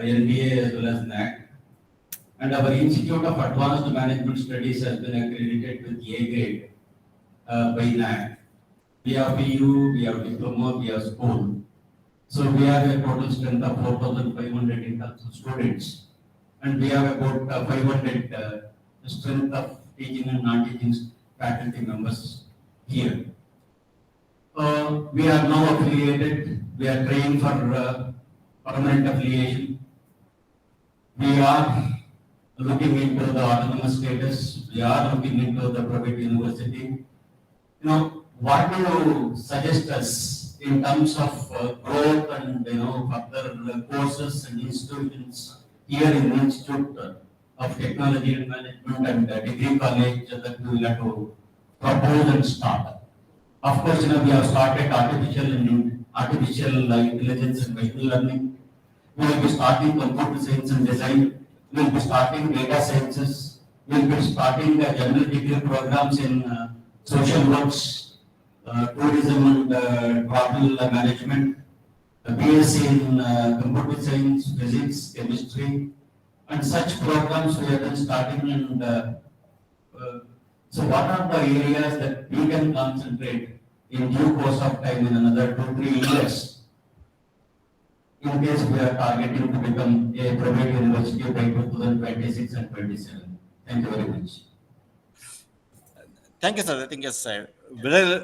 NBA as well as NAC. And our Institute of Advanced Management Studies has been accredited with A grade by NAC. We have PU, we have diploma, we have school. So we have a total strength of 4,500 in terms of students. And we have about 500 strength of teaching and non-teaching faculty members here. We are now affiliated. We are trying for permanent affiliation. We are looking into the autonomous status. We are looking into the private university. What do you suggest us in terms of growth and further courses and institutions here in the Institute of Technology and Management and Degree College that we will have to propose and start? Of course, we have started artificial intelligence and machine learning. We will be starting computer science and design. We will be starting data sciences. We will be starting general degree programs in social works, tourism and travel management, BSc in computer science, physics, chemistry, and such programs we have been starting. And so, what are the areas that we can concentrate in due course of time in another 2-3 years? In case we are targeting to become a private university by 2026 and 27. Thank you very much. Thank you, sir. I think yes, very,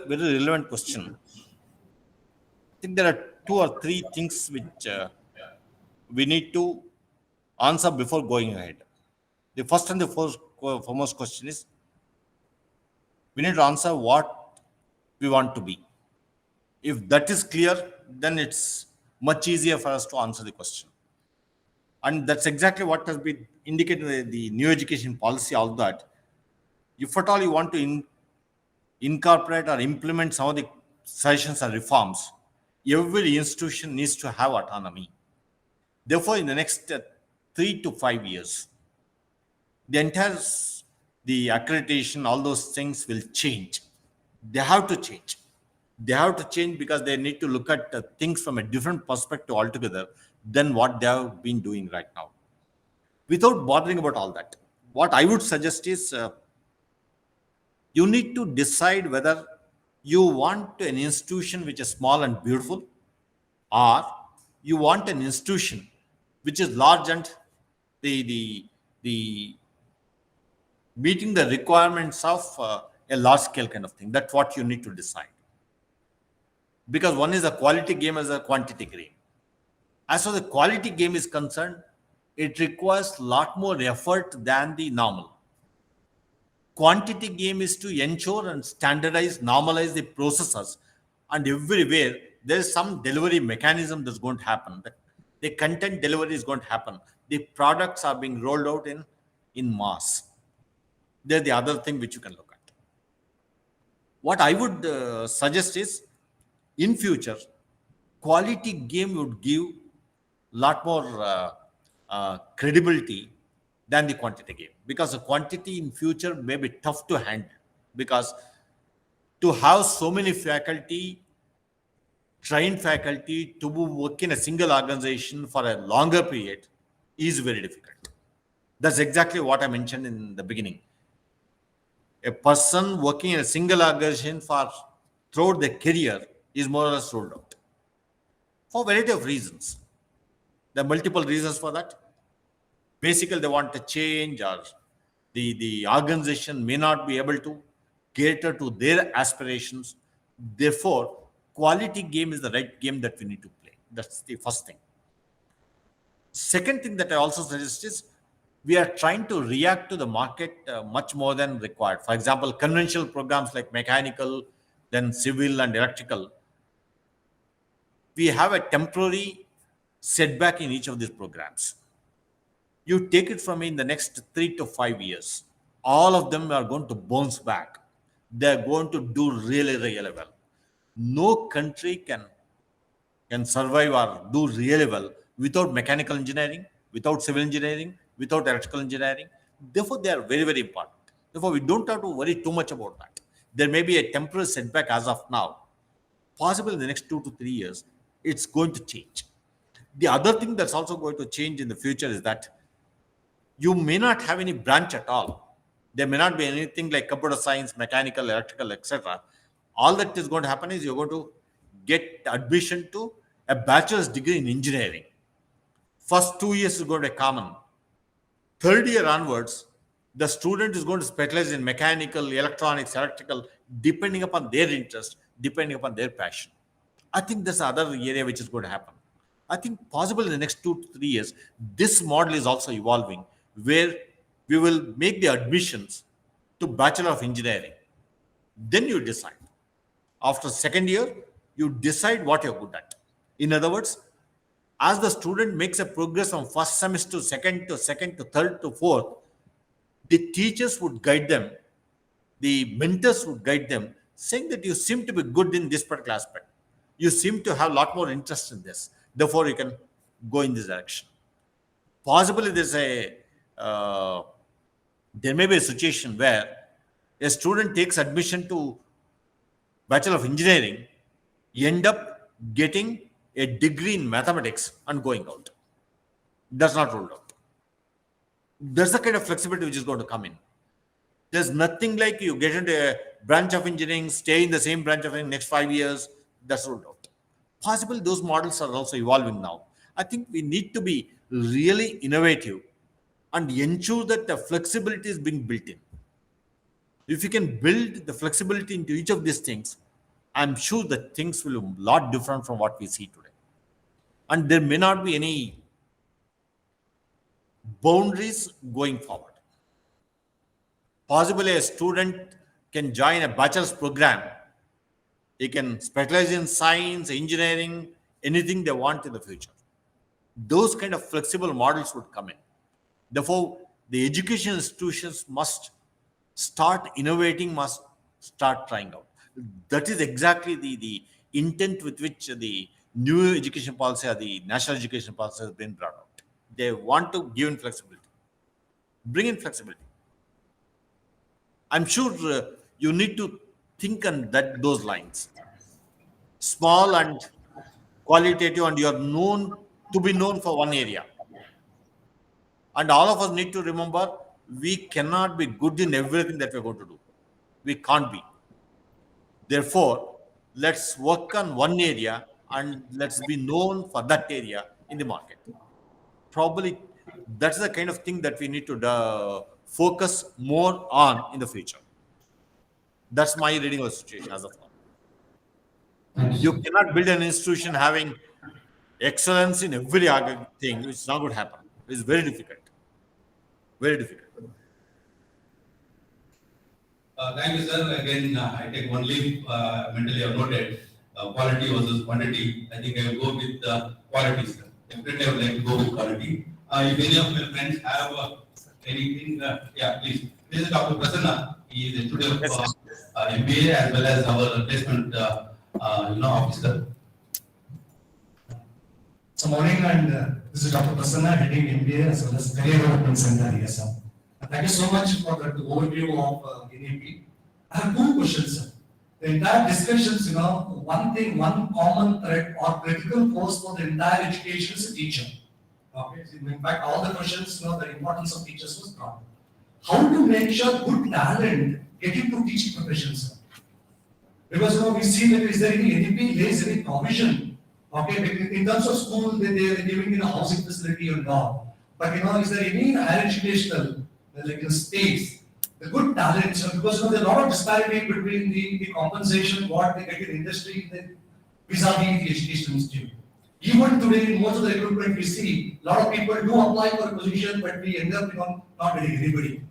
very relevant question. I think there are 2 or 3 things which we need to answer before going ahead. The first and the foremost question is we need to answer what we want to be. If that is clear, then it's much easier for us to answer the question. And that's exactly what has been indicated in the new education policy, all that. If at all you want to incorporate or implement some of the suggestions and reforms, every institution needs to have autonomy. Therefore, in the next 3 to 5 years, the accreditation, all those things will change. They have to change. They have to change because they need to look at things from a different perspective altogether than what they have been doing right now. Without bothering about all that, what I would suggest is you need to decide whether You want an institution which is small and beautiful, or you want an institution which is large and the meeting the requirements of a large scale kind of thing. That's what you need to decide, because one is a quality game as a quantity game. As far as the quality game is concerned, it requires a lot more effort than the normal. Quantity game is to ensure and standardize, normalize the processes, and everywhere there is some delivery mechanism that's going to happen. The content delivery is going to happen. The products are being rolled out in mass. They're the other thing which you can look at. What I would suggest is, in future, quality game would give lot more credibility than the quantity game, because the quantity in future may be tough to handle, because to have so many faculty, trained faculty to work in a single organization for a longer period is very difficult. That's exactly what I mentioned in the beginning. A person working in a single organization for throughout their career is more or less ruled out for a variety of reasons. There are multiple reasons for that. Basically, they want to change, or the organization may not be able to cater to their aspirations. Therefore, quality game is the right game that we need to play. That's the first thing. Second thing that I also suggest is, we are trying to react to the market much more than required. For example, conventional programs like mechanical, then civil and electrical, we have a temporary setback in each of these programs. You take it from me, in the next 3 to 5 years, all of them are going to bounce back. They're going to do really, really well. No country can survive or do really well without mechanical engineering, without civil engineering, without electrical engineering. Therefore, they are very, very important. Therefore, we don't have to worry too much about that. There may be a temporary setback as of now. Possibly in the next 2 to 3 years, it's going to change. The other thing that's also going to change in the future is that you may not have any branch at all. There may not be anything like computer science, mechanical, electrical, etc. All that is going to happen is, you're going to get admission to a bachelor's degree in engineering. First 2 years is going to be common. Third year onwards, the student is going to specialize in mechanical, electronics, electrical, depending upon their interest, depending upon their passion. I think that's another area which is going to happen. I think possible in the next 2 to 3 years, this model is also evolving, where we will make the admissions to Bachelor of Engineering. Then you decide. After second year, you decide what you're good at. In other words, as the student makes a progress from first semester to second to third to fourth, the teachers would guide them, the mentors would guide them, saying that you seem to be good in this particular aspect. You seem to have a lot more interest in this. Therefore, you can go in this direction. Possibly, uh, there may be a situation where a student takes admission to Bachelor of Engineering, end up getting a degree in mathematics and going out. That's not ruled out. There's the kind of flexibility which is going to come in. There's nothing like you get into a branch of engineering, stay in the same branch of engineering next 5 years. That's ruled out. Possibly those models are also evolving now. I think we need to be really innovative and ensure that the flexibility is being built in. If you can build the flexibility into each of these things, I'm sure that things will be a lot different from what we see today. And there may not be any boundaries going forward. Possibly a student can join a bachelor's program. He can specialize in science, engineering, anything they want in the future. Those kind of flexible models would come in. Therefore, the education institutions must start innovating, must start trying out. That is exactly the intent with which the new education policy or the national education policy has been brought out. They want to give in flexibility, bring in flexibility. I'm sure you need to think on those lines. Small and qualitative, and you're known to be known for one area. And all of us need to remember, we cannot be good in everything that we're going to do. We can't be. Therefore, let's work on one area and let's be known for that area in the market. Probably that's the kind of thing that we need to focus more on in the future. That's my reading of the situation as of now. You cannot build an institution having excellence in every thing. It's not going to happen. It's very difficult. Very difficult. Thank you, sir. Again, I take one leap. Mentally, I've noted quality versus quantity. I think I will go with quality, sir. Definitely, I would like to go with quality. If any of my friends have anything, yeah, please. This is Dr. Prasanna. He is a student of MBA as well as our placement, officer. So morning, and this is Dr. Prasanna, heading MBA as well as Career Development Center here, sir. Thank you so much for that overview of NEP. I have two questions, sir. The entire discussions, one common thread or critical force for the entire education is a teacher. Okay, so in fact, all the questions, the importance of teachers was brought. How to make sure good talent get into teaching professions, sir? Because we see that is there any NEP lays any provision, okay, in terms of school they are giving housing facility and all. But is there any higher educational space, the good talents, because there are a lot of disparity between the compensation what they get in industry vis-a-vis the education institute. Even today, in most of the recruitment we see, a lot of people do apply for a position, but we end up not getting anybody.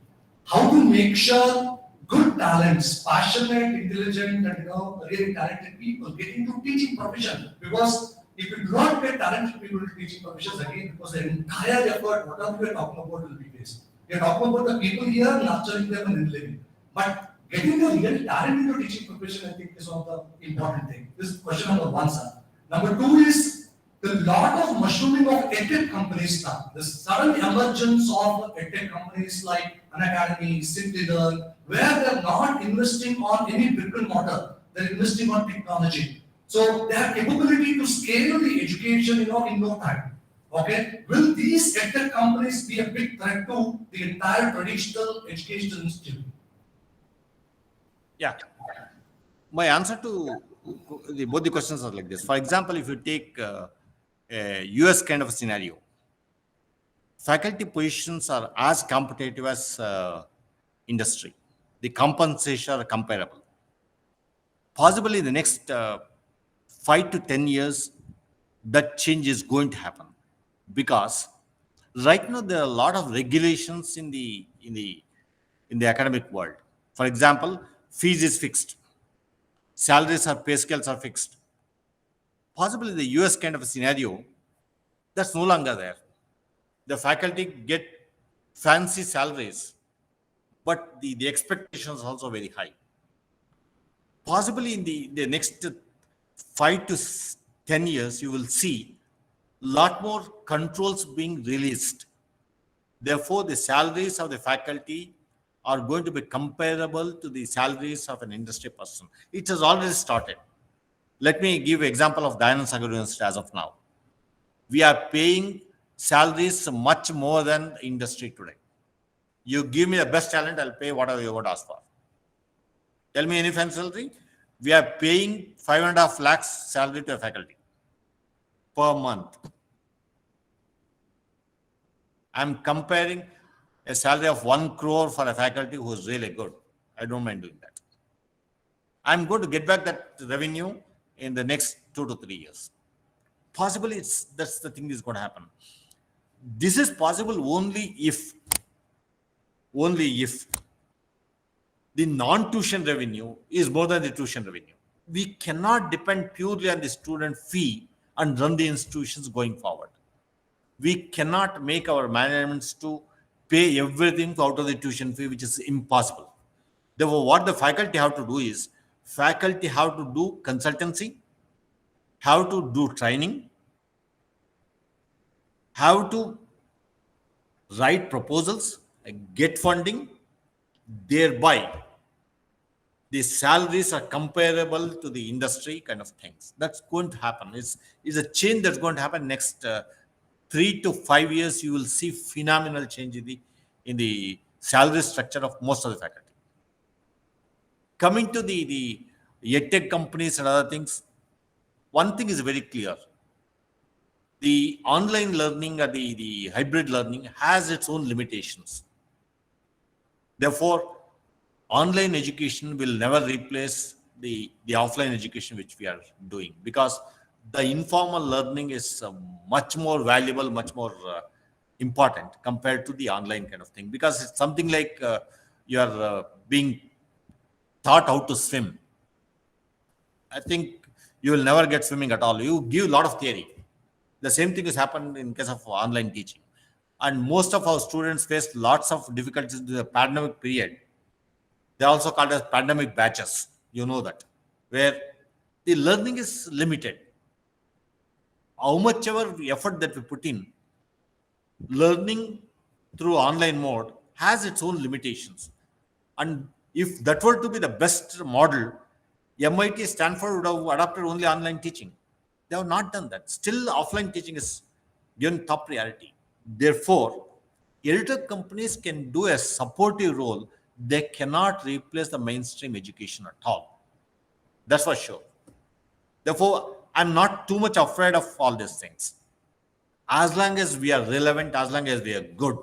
How to make sure good talents, passionate, intelligent, and really talented people get into teaching profession? Because if you do not get talented people into teaching professions again, because the entire effort, whatever we are talking about, will be wasted. We are talking about the people here, nurturing them and living. But getting the real talent into teaching profession, I think, is one of the important things. This is question number one, sir. Number two is the lot of mushrooming of edtech companies now. The sudden emergence of edtech companies like Unacademy, Simply Learn, where they are not investing on any brick and mortar, they are investing on technology. So they have capability to scale the education, in no time. Okay, will these edtech companies be a big threat to the entire traditional education institute? Yeah. My answer to both the questions are like this. For example, if you take a US kind of a scenario, faculty positions are as competitive as industry. The compensation are comparable. Possibly in the next 5 to 10 years, that change is going to happen, because right now there are a lot of regulations in the academic world. For example, fees is fixed, salaries or pay scales are fixed. Possibly the US kind of a scenario, that's no longer there. The faculty get fancy salaries, but the expectations are also very high. Possibly in the next 5 to 10 years, you will see a lot more controls being released. Therefore, the salaries of the faculty are going to be comparable to the salaries of an industry person. It has already started. Let me give an example of Dayanand Sagar University as of now. We are paying salaries much more than the industry today. You give me the best talent, I'll pay whatever you would ask for. Tell me any fancy salary. We are paying 5.5 lakhs salary to a faculty per month. I'm comparing a salary of 1 crore for a faculty who is really good. I don't mind doing that. I'm going to get back that revenue in the next 2 to 3 years. Possibly that's the thing is going to happen. This is possible only if the non-tuition revenue is more than the tuition revenue. We cannot depend purely on the student fee and run the institutions going forward. We cannot make our managements to pay everything out of the tuition fee, which is impossible. Therefore, what the faculty have to do is, faculty have to do consultancy, have to do training, have to write proposals, get funding, thereby the salaries are comparable to the industry kind of things. That's going to happen. It's a change that's going to happen next 3 to 5 years. You will see phenomenal change in the salary structure of most of the faculty. Coming to the edtech companies and other things, one thing is very clear. The online learning or the hybrid learning has its own limitations. Therefore, online education will never replace the offline education which we are doing, because the informal learning is much more valuable, much more important compared to the online kind of thing, because it's something like you are being taught how to swim. I think you will never get swimming at all. You give a lot of theory. The same thing has happened in case of online teaching. And most of our students faced lots of difficulties in the pandemic period. They are also called as pandemic batches. You know that, where the learning is limited. How much ever effort that we put in, learning through online mode has its own limitations. And if that were to be the best model, MIT, Stanford would have adopted only online teaching. They have not done that. Still, offline teaching is given top priority. Therefore, edtech companies can do a supportive role. They cannot replace the mainstream education at all. That's for sure. Therefore, I'm not too much afraid of all these things. As long as we are relevant, as long as we are good,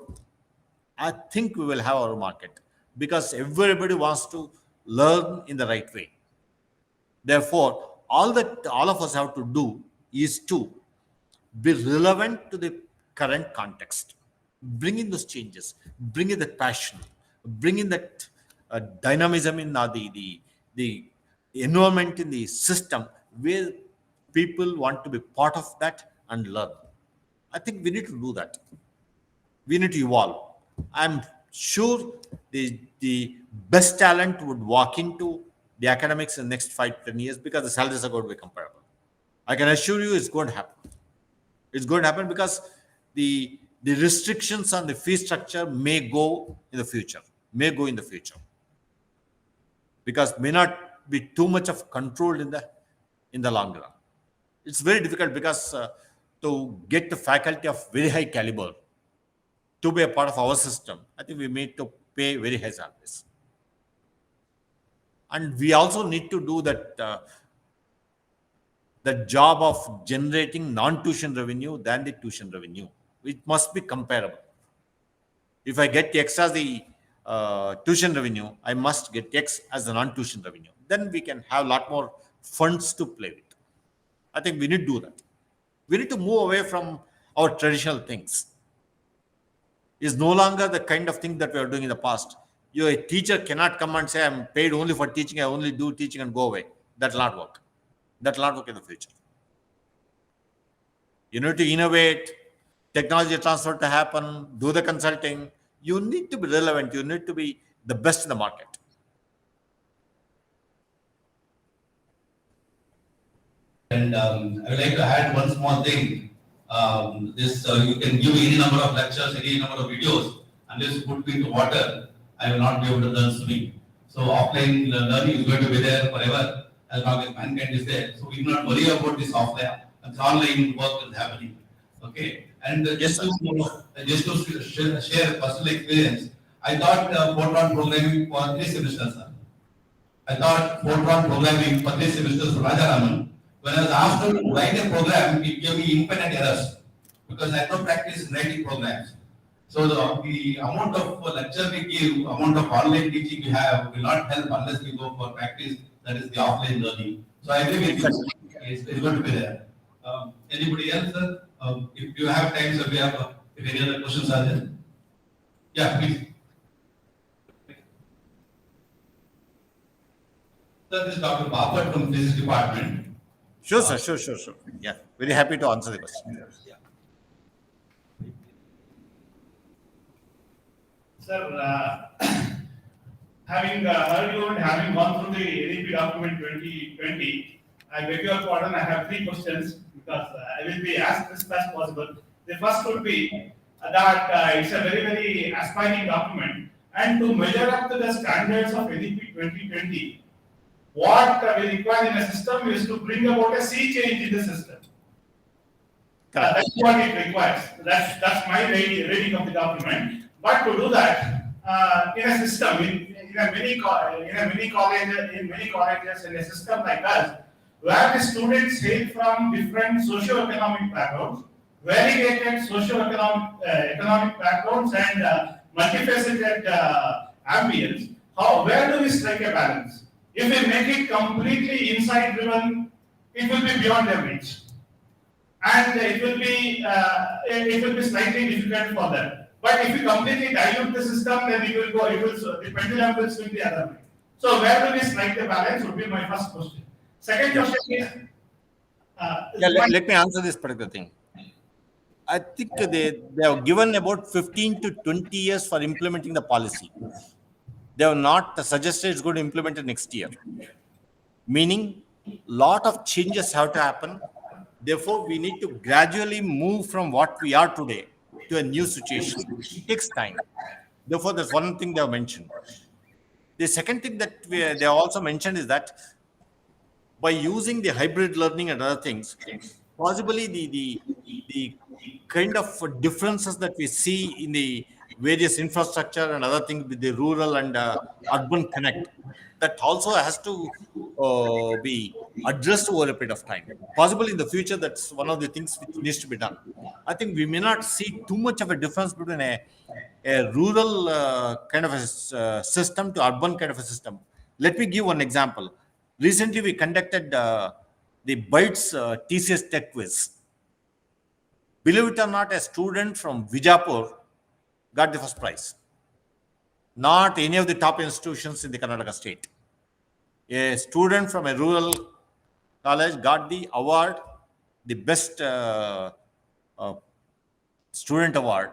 I think we will have our market, because everybody wants to learn in the right way. Therefore, all that all of us have to do is to be relevant to the current context, bring in those changes, bring in that passion, bring in that dynamism in the environment in the system where people want to be part of that and learn. I think we need to do that. We need to evolve. I'm sure the best talent would walk into the academics in the next 5-10 years, because the salaries are going to be comparable. I can assure you it's going to happen. It's going to happen because the restrictions on the fee structure may go in the future, because may not be too much of control in the long run. It's very difficult, because to get the faculty of very high caliber to be a part of our system, I think we need to pay very high salaries. And we also need to do the job of generating non-tuition revenue than the tuition revenue. It must be comparable. If I get X as the tuition revenue, I must get X as the non-tuition revenue. Then we can have a lot more funds to play with. I think we need to do that. We need to move away from our traditional things. It's no longer the kind of thing that we are doing in the past. A teacher cannot come and say, I'm paid only for teaching, I only do teaching and go away. That will not work. That will not work in the future. You need to innovate, technology transfer to happen, do the consulting. You need to be relevant. You need to be the best in the market. And I would like to add one small thing. You can give any number of lectures, any number of videos, unless you put me into water, I will not be able to learn swimming. So offline learning is going to be there forever as long as mankind is there. So we do not worry about this offline. It's online work is happening. Okay. And just to share personal experience, I thought Fortran programming for 3 semesters, sir. I thought Fortran programming for 3 semesters for Rajaraman. When I was asked to write a program, it gave me infinite errors because I had no practice in writing programs. So the amount of lecture we give, amount of online teaching we have will not help unless we go for practice. That is the offline learning. So I agree with you. It's going to be there. Anybody else, sir? If you have time, so we have. If any other questions are there, yeah, please. Sir, this is Dr. Bapat from Physics Department. Sure, sir. Sure. Yeah, very happy to answer the question. Yeah. Sir, having heard you and having gone through the NEP document 2020, I beg your pardon, I have 3 questions because I will be as crisp as possible. The first would be that it's a very, very aspiring document, and to measure up to the standards of NEP 2020, what we require in a system is to bring about a sea change in the system. That's what it requires. That's my reading of the document. But to do that, in a system, in a many colleges, in a system like us, where the students hail from different socio-economic backgrounds, variegated economic backgrounds, and multifaceted ambience. Where do we strike a balance? If we make it completely inside-driven, it will be beyond their reach, and it will be slightly difficult for them. But if you completely dilute the system, then the pendulum will swing the other way. So where do we strike the balance would be my first question. Second question is, Let me answer this particular thing. I think they have given about 15 to 20 years for implementing the policy. They have not suggested it's going to implement it next year. Meaning, lot of changes have to happen. Therefore, we need to gradually move from what we are today to a new situation. It takes time. Therefore, that's one thing they have mentioned. The second thing that they have also mentioned is that by using the hybrid learning and other things, possibly the kind of differences that we see in the various infrastructure and other things with the rural and urban connect, that also has to be addressed over a period of time. Possibly in the future, that's one of the things which needs to be done. I think we may not see too much of a difference between a rural kind of a system to urban kind of a system. Let me give one example. Recently, we conducted the BITES TCS Tech Quiz. Believe it or not, a student from Vijapur got the first prize. Not any of the top institutions in the Karnataka state. A student from a rural college got the award, the best student award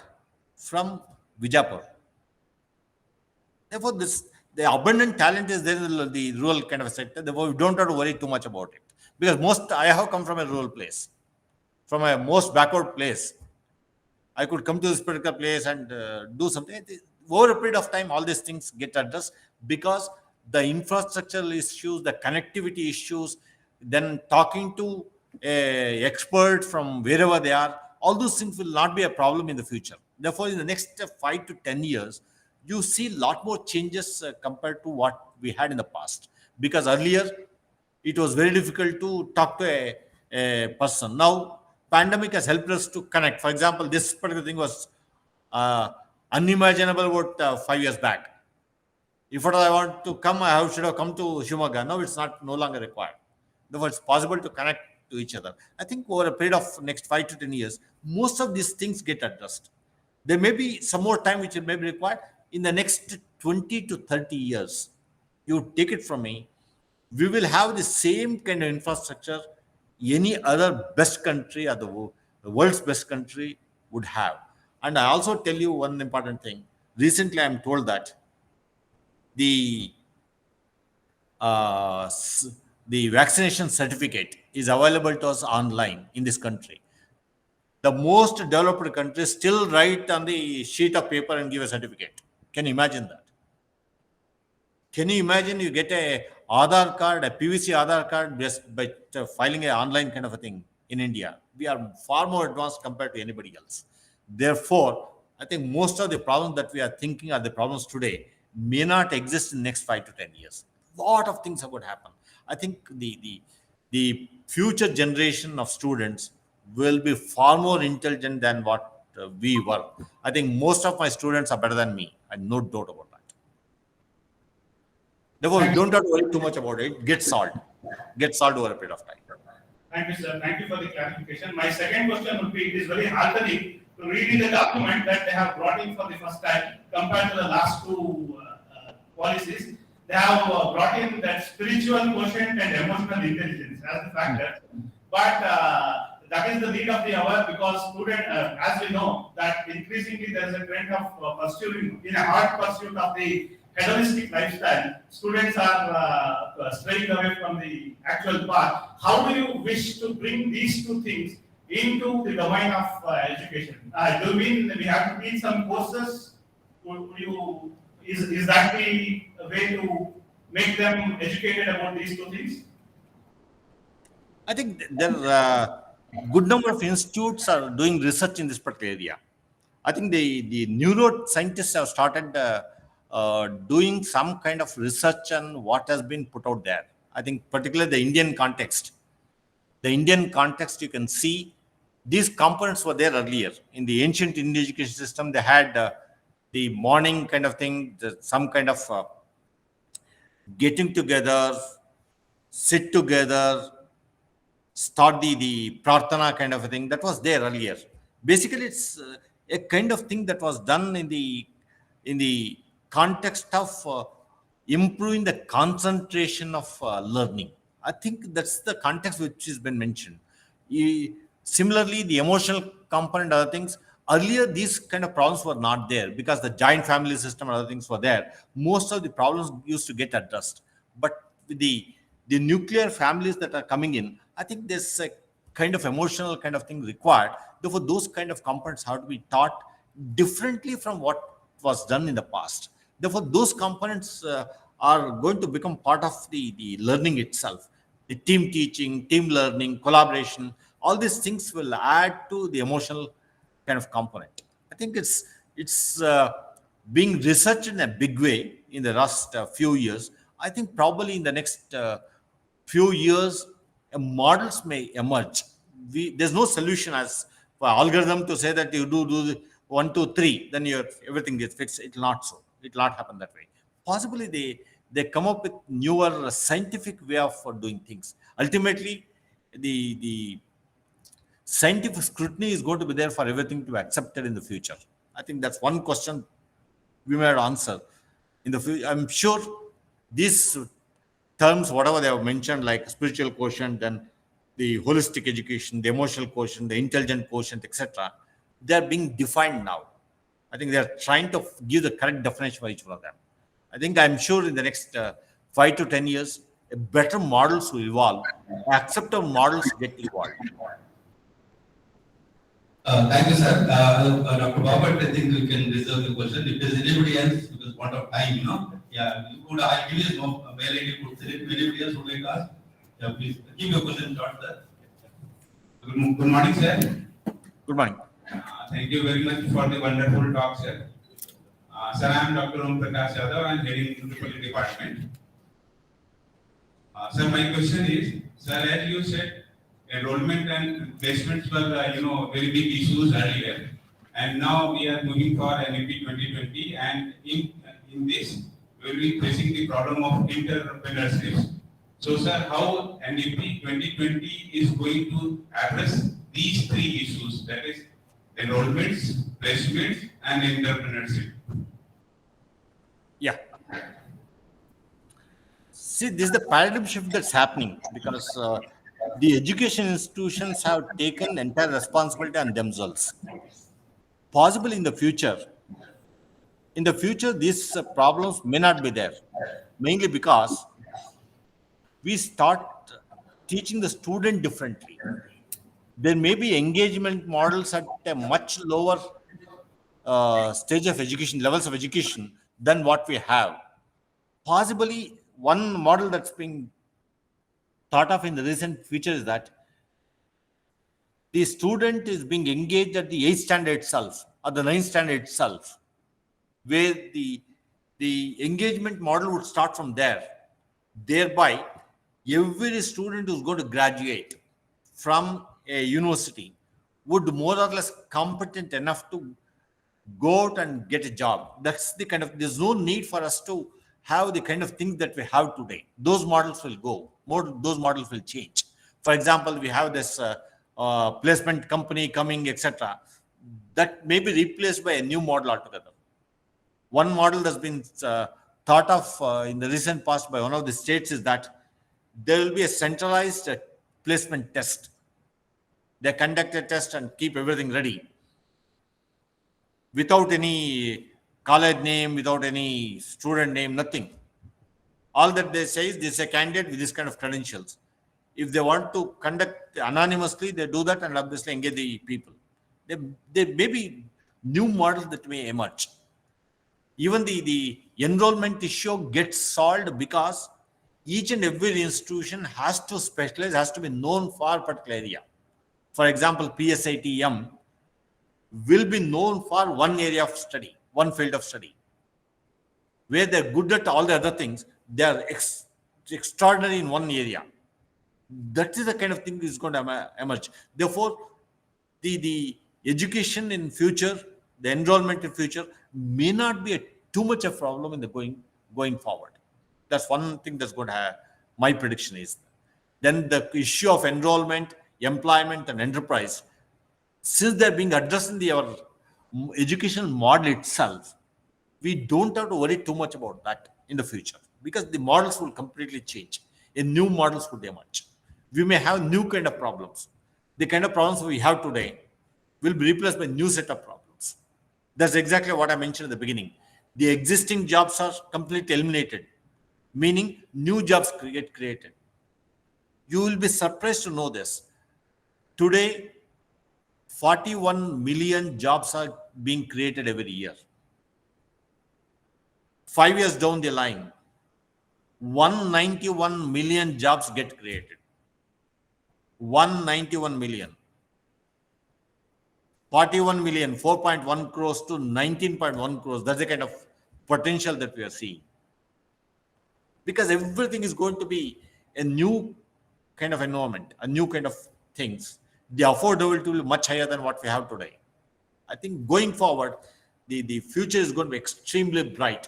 from Vijapur. Therefore, the abundant talent is there in the rural kind of a sector. Therefore, we don't have to worry too much about it. Because I have come from a rural place, from a most backward place. I could come to this particular place and do something. Over a period of time, all these things get addressed because the infrastructural issues, the connectivity issues, then talking to an expert from wherever they are, all those things will not be a problem in the future. Therefore, in the next 5 to 10 years, you see a lot more changes compared to what we had in the past. Because earlier, it was very difficult to talk to a person. Now, pandemic has helped us to connect. For example, this particular thing was unimaginable about 5 years back. If I want to come, I should have come to Shivamogga. Now it's no longer required. Therefore, it's possible to connect to each other. I think over a period of next 5 to 10 years, most of these things get addressed. There may be some more time which may be required. In the next 20 to 30 years, you take it from me, we will have the same kind of infrastructure any other best country or the world's best country would have. And I also tell you one important thing. Recently, I'm told that the vaccination certificate is available to us online in this country. The most developed countries still write on the sheet of paper and give a certificate. Can you imagine that? Can you imagine you get a Aadhaar card, a PVC Aadhaar card just by filing an online kind of a thing in India? We are far more advanced compared to anybody else. Therefore, I think most of the problems that we are thinking are the problems today may not exist in the next 5 to 10 years. A lot of things are going to happen. I think the future generation of students will be far more intelligent than what we were. I think most of my students are better than me. I have no doubt about that. Therefore, you don't have to worry too much about it. Get solved over a period of time. Thank you, sir. Thank you for the clarification. My second question would be, it is very heartening to read in the document that they have brought in for the first time compared to the last two policies. They have brought in that spiritual quotient and emotional intelligence as the factor. But that is the need of the hour because as we know, that increasingly there is a trend of pursuing, in a hard pursuit of the hedonistic lifestyle, students are straying away from the actual path. How do you wish to bring these two things into the domain of education? Do you mean we have to teach some courses? Is that the way to make them educated about these two things? I think there are a good number of institutes are doing research in this particular area. I think the neuroscientists have started doing some kind of research on what has been put out there. I think particularly the Indian context. The Indian context, you can see these components were there earlier. In the ancient Indian education system, they had the morning kind of thing, some kind of getting together, sit together, start the prarthana kind of a thing that was there earlier. Basically, it's a kind of thing that was done in the context of improving the concentration of learning. I think that's the context which has been mentioned. Similarly, the emotional component, other things. Earlier, these kind of problems were not there because the joint family system and other things were there. Most of the problems used to get addressed. But with the nuclear families that are coming in, I think there's a kind of emotional kind of thing required. Therefore, those kind of components have to be taught differently from what was done in the past. Therefore, those components are going to become part of the learning itself. The team teaching, team learning, collaboration, all these things will add to the emotional kind of component. I think it's being researched in a big way in the last few years. I think probably in the next few years, models may emerge. There's no solution as for algorithm to say that you do the 1, 2, 3, then everything gets fixed. It will not so. It will not happen that way. Possibly they come up with newer scientific way of doing things. Ultimately, the scientific scrutiny is going to be there for everything to be accepted in the future. I think that's one question we might answer in the future. I'm sure these terms, whatever they have mentioned, like spiritual quotient, and the holistic education, the emotional quotient, the intelligent quotient, etc., they are being defined now. I think they are trying to give the correct definition for each one of them. I'm sure in the next 5 to 10 years, better models will evolve, acceptable models get evolved. Thank you, sir. Dr. Babat, I think we can reserve the question. If there's anybody else, because point of time, yeah, you could, I give you mail ID could select. Anybody else would like to ask? Yeah, please give your question short, sir. Good morning, sir. Good morning. Thank you very much for the wonderful talk, sir. Sir, I am Dr. Om Prakash Yadav. I am heading Entrepreneurship department. Sir, my question is, sir, as you said, enrollment and placements were, very big issues earlier, and now we are moving for NEP 2020, and in this, we will be facing the problem of entrepreneurship. So, sir, how NEP 2020 is going to address these three issues, that is, enrollments, placements, and entrepreneurship? Yeah. See, this is the paradigm shift that's happening because the education institutions have taken entire responsibility on themselves. Possibly in the future, these problems may not be there, mainly because we start teaching the student differently. There may be engagement models at a much lower stage of education, levels of education than what we have. Possibly one model that's being thought of in the recent future is that the student is being engaged at the 8th standard itself or the 9th standard itself, where the engagement model would start from there. Thereby, every student who's going to graduate from a university would more or less competent enough to go out and get a job. That's the kind of, there's no need for us to have the kind of things that we have today. Those models will go, those models will change. For example, we have this placement company coming, etc. That may be replaced by a new model altogether. One model that's been thought of in the recent past by one of the states is that there will be a centralized placement test. They conduct a test and keep everything ready without any college name, without any student name, nothing. All that they say is this is a candidate with this kind of credentials. If they want to conduct anonymously, they do that and obviously engage the people. There may be new models that may emerge. Even the enrollment issue gets solved because each and every institution has to specialize, has to be known for a particular area. For example, PSITM will be known for one area of study, one field of study. Where they're good at all the other things, they are extraordinary in one area. That is the kind of thing is going to emerge. Therefore, the education in future, the enrollment in future may not be too much a problem in the going forward. That's one thing that's going to have. My prediction is. Then the issue of enrollment, employment, and enterprise, since they're being addressed in our education model itself, we don't have to worry too much about that in the future, because the models will completely change. A new models would emerge. We may have new kind of problems. The kind of problems we have today will be replaced by new set of problems. That's exactly what I mentioned at the beginning. The existing jobs are completely eliminated, meaning new jobs get created. You will be surprised to know this. Today, 41 million jobs are being created every year. 5 years down the line, 191 million jobs get created. 191 million. 41 million, 4.1 crores to 19.1 crores. That's the kind of potential that we are seeing. Because everything is going to be a new kind of environment, a new kind of things. The affordability will be much higher than what we have today. I think going forward, the future is going to be extremely bright,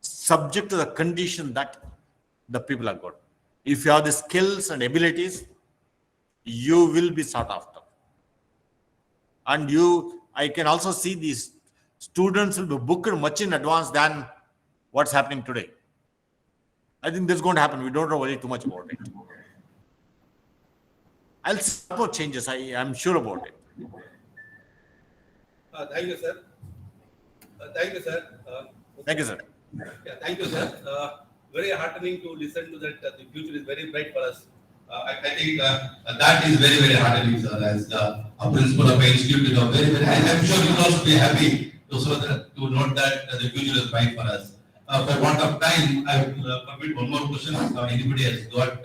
subject to the condition that the people are good. If you have the skills and abilities, you will be sought after. And I can also see these students will be booked much in advance than what's happening today. I think this is going to happen. We don't worry too much about it. I'll see more changes. I'm sure about it. Thank you, sir. Thank you, sir. Thank you, sir. Yeah, thank you, sir. Very heartening to listen to that. The future is very bright for us. I think that is very, very heartening, sir. As a principal of an institute, I'm sure you will also be happy to note that the future is bright for us. For want of time, I will permit one more question. Anybody has got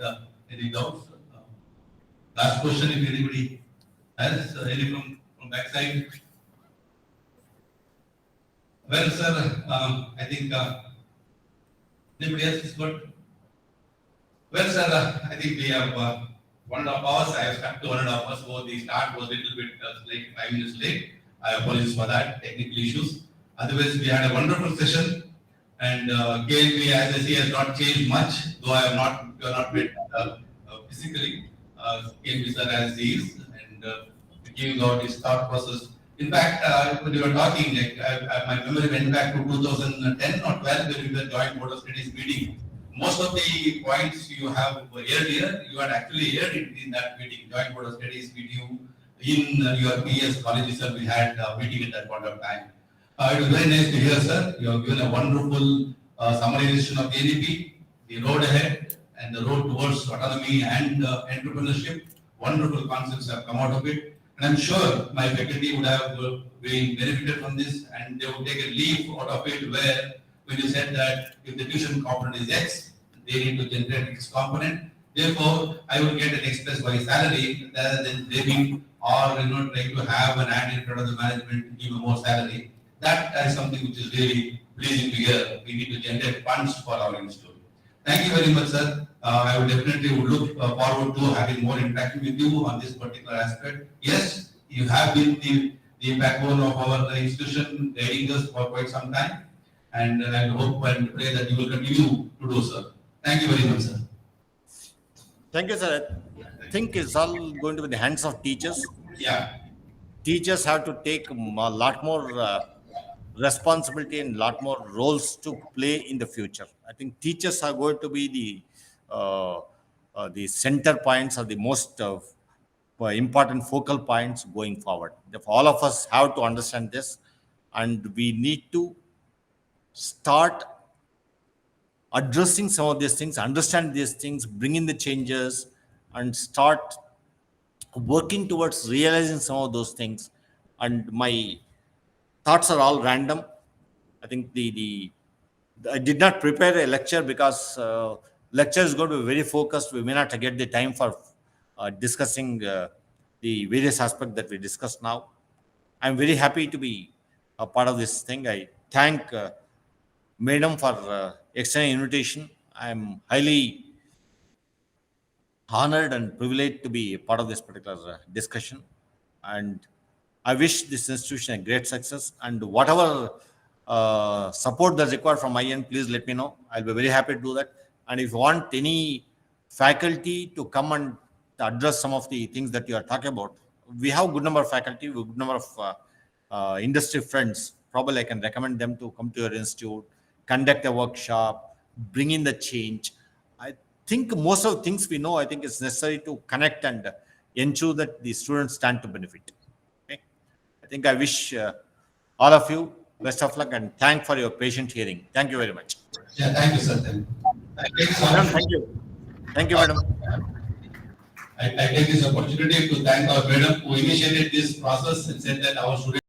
any doubts? Last question, if anybody has any from backside. Well, sir, I think anybody else is good. Well, sir, I think we have 1.5 hours. I have stuck to 1.5 hours. So the start was a little bit late, 5 minutes late. I apologize for that, technical issues. Otherwise, we had a wonderful session. And KLP, as I see, has not changed much, though I have not met physically. KLP sir as he is, and giving out his thought process. In fact, when you were talking, my memory went back to 2010 or 12 during the Joint Board of Studies meeting. Most of the points you have aired here, you had actually aired in that meeting. Joint Board of Studies meeting in your PS colleges, sir, we had a meeting at that point of time. It was very nice to hear, sir. You have given a wonderful summarization of the NEP, the road ahead, and the road towards autonomy and entrepreneurship. Wonderful concepts have come out of it. And I'm sure my faculty would have been benefited from this, and they would take a leaf out of it where, when you said that if the tuition component is X, they need to generate X component. Therefore, I will get an X plus Y salary rather than saving or trying to have an ad in front of the management to give more salary. That is something which is really pleasing to hear. We need to generate funds for our institute. Thank you very much, sir. I would definitely look forward to having more interaction with you on this particular aspect. Yes, you have been the backbone of our institution, guiding us for quite some time. And I hope and pray that you will continue to do so. Thank you very much, sir. Thank you, sir. I think it's all going to be in the hands of teachers. Yeah. Teachers have to take a lot more responsibility and a lot more roles to play in the future. I think teachers are going to be the center points or the most important focal points going forward. Therefore, all of us have to understand this, and we need to start addressing some of these things, understand these things, bring in the changes, and start working towards realizing some of those things. And my thoughts are all random. I think I did not prepare a lecture because lecture is going to be very focused. We may not get the time for discussing the various aspects that we discussed now. I'm very happy to be a part of this thing. I thank Madam, for extending invitation. I'm highly honored and privileged to be a part of this particular discussion. And I wish this institution a great success. And whatever support that's required from my end, please let me know. I'll be very happy to do that. And if you want any faculty to come and address some of the things that you are talking about, we have good number of faculty, good number of industry friends. Probably I can recommend them to come to your institute, conduct a workshop, bring in the change. I think most of the things we know, I think it's necessary to connect and ensure that the students stand to benefit. Okay? I think I wish all of you best of luck and thank for your patient hearing. Thank you very much. Yeah, thank you, sir. I take this Madam, opportunity- thank you. Thank you, madam. I take this opportunity to thank our madam who initiated this process and said that our students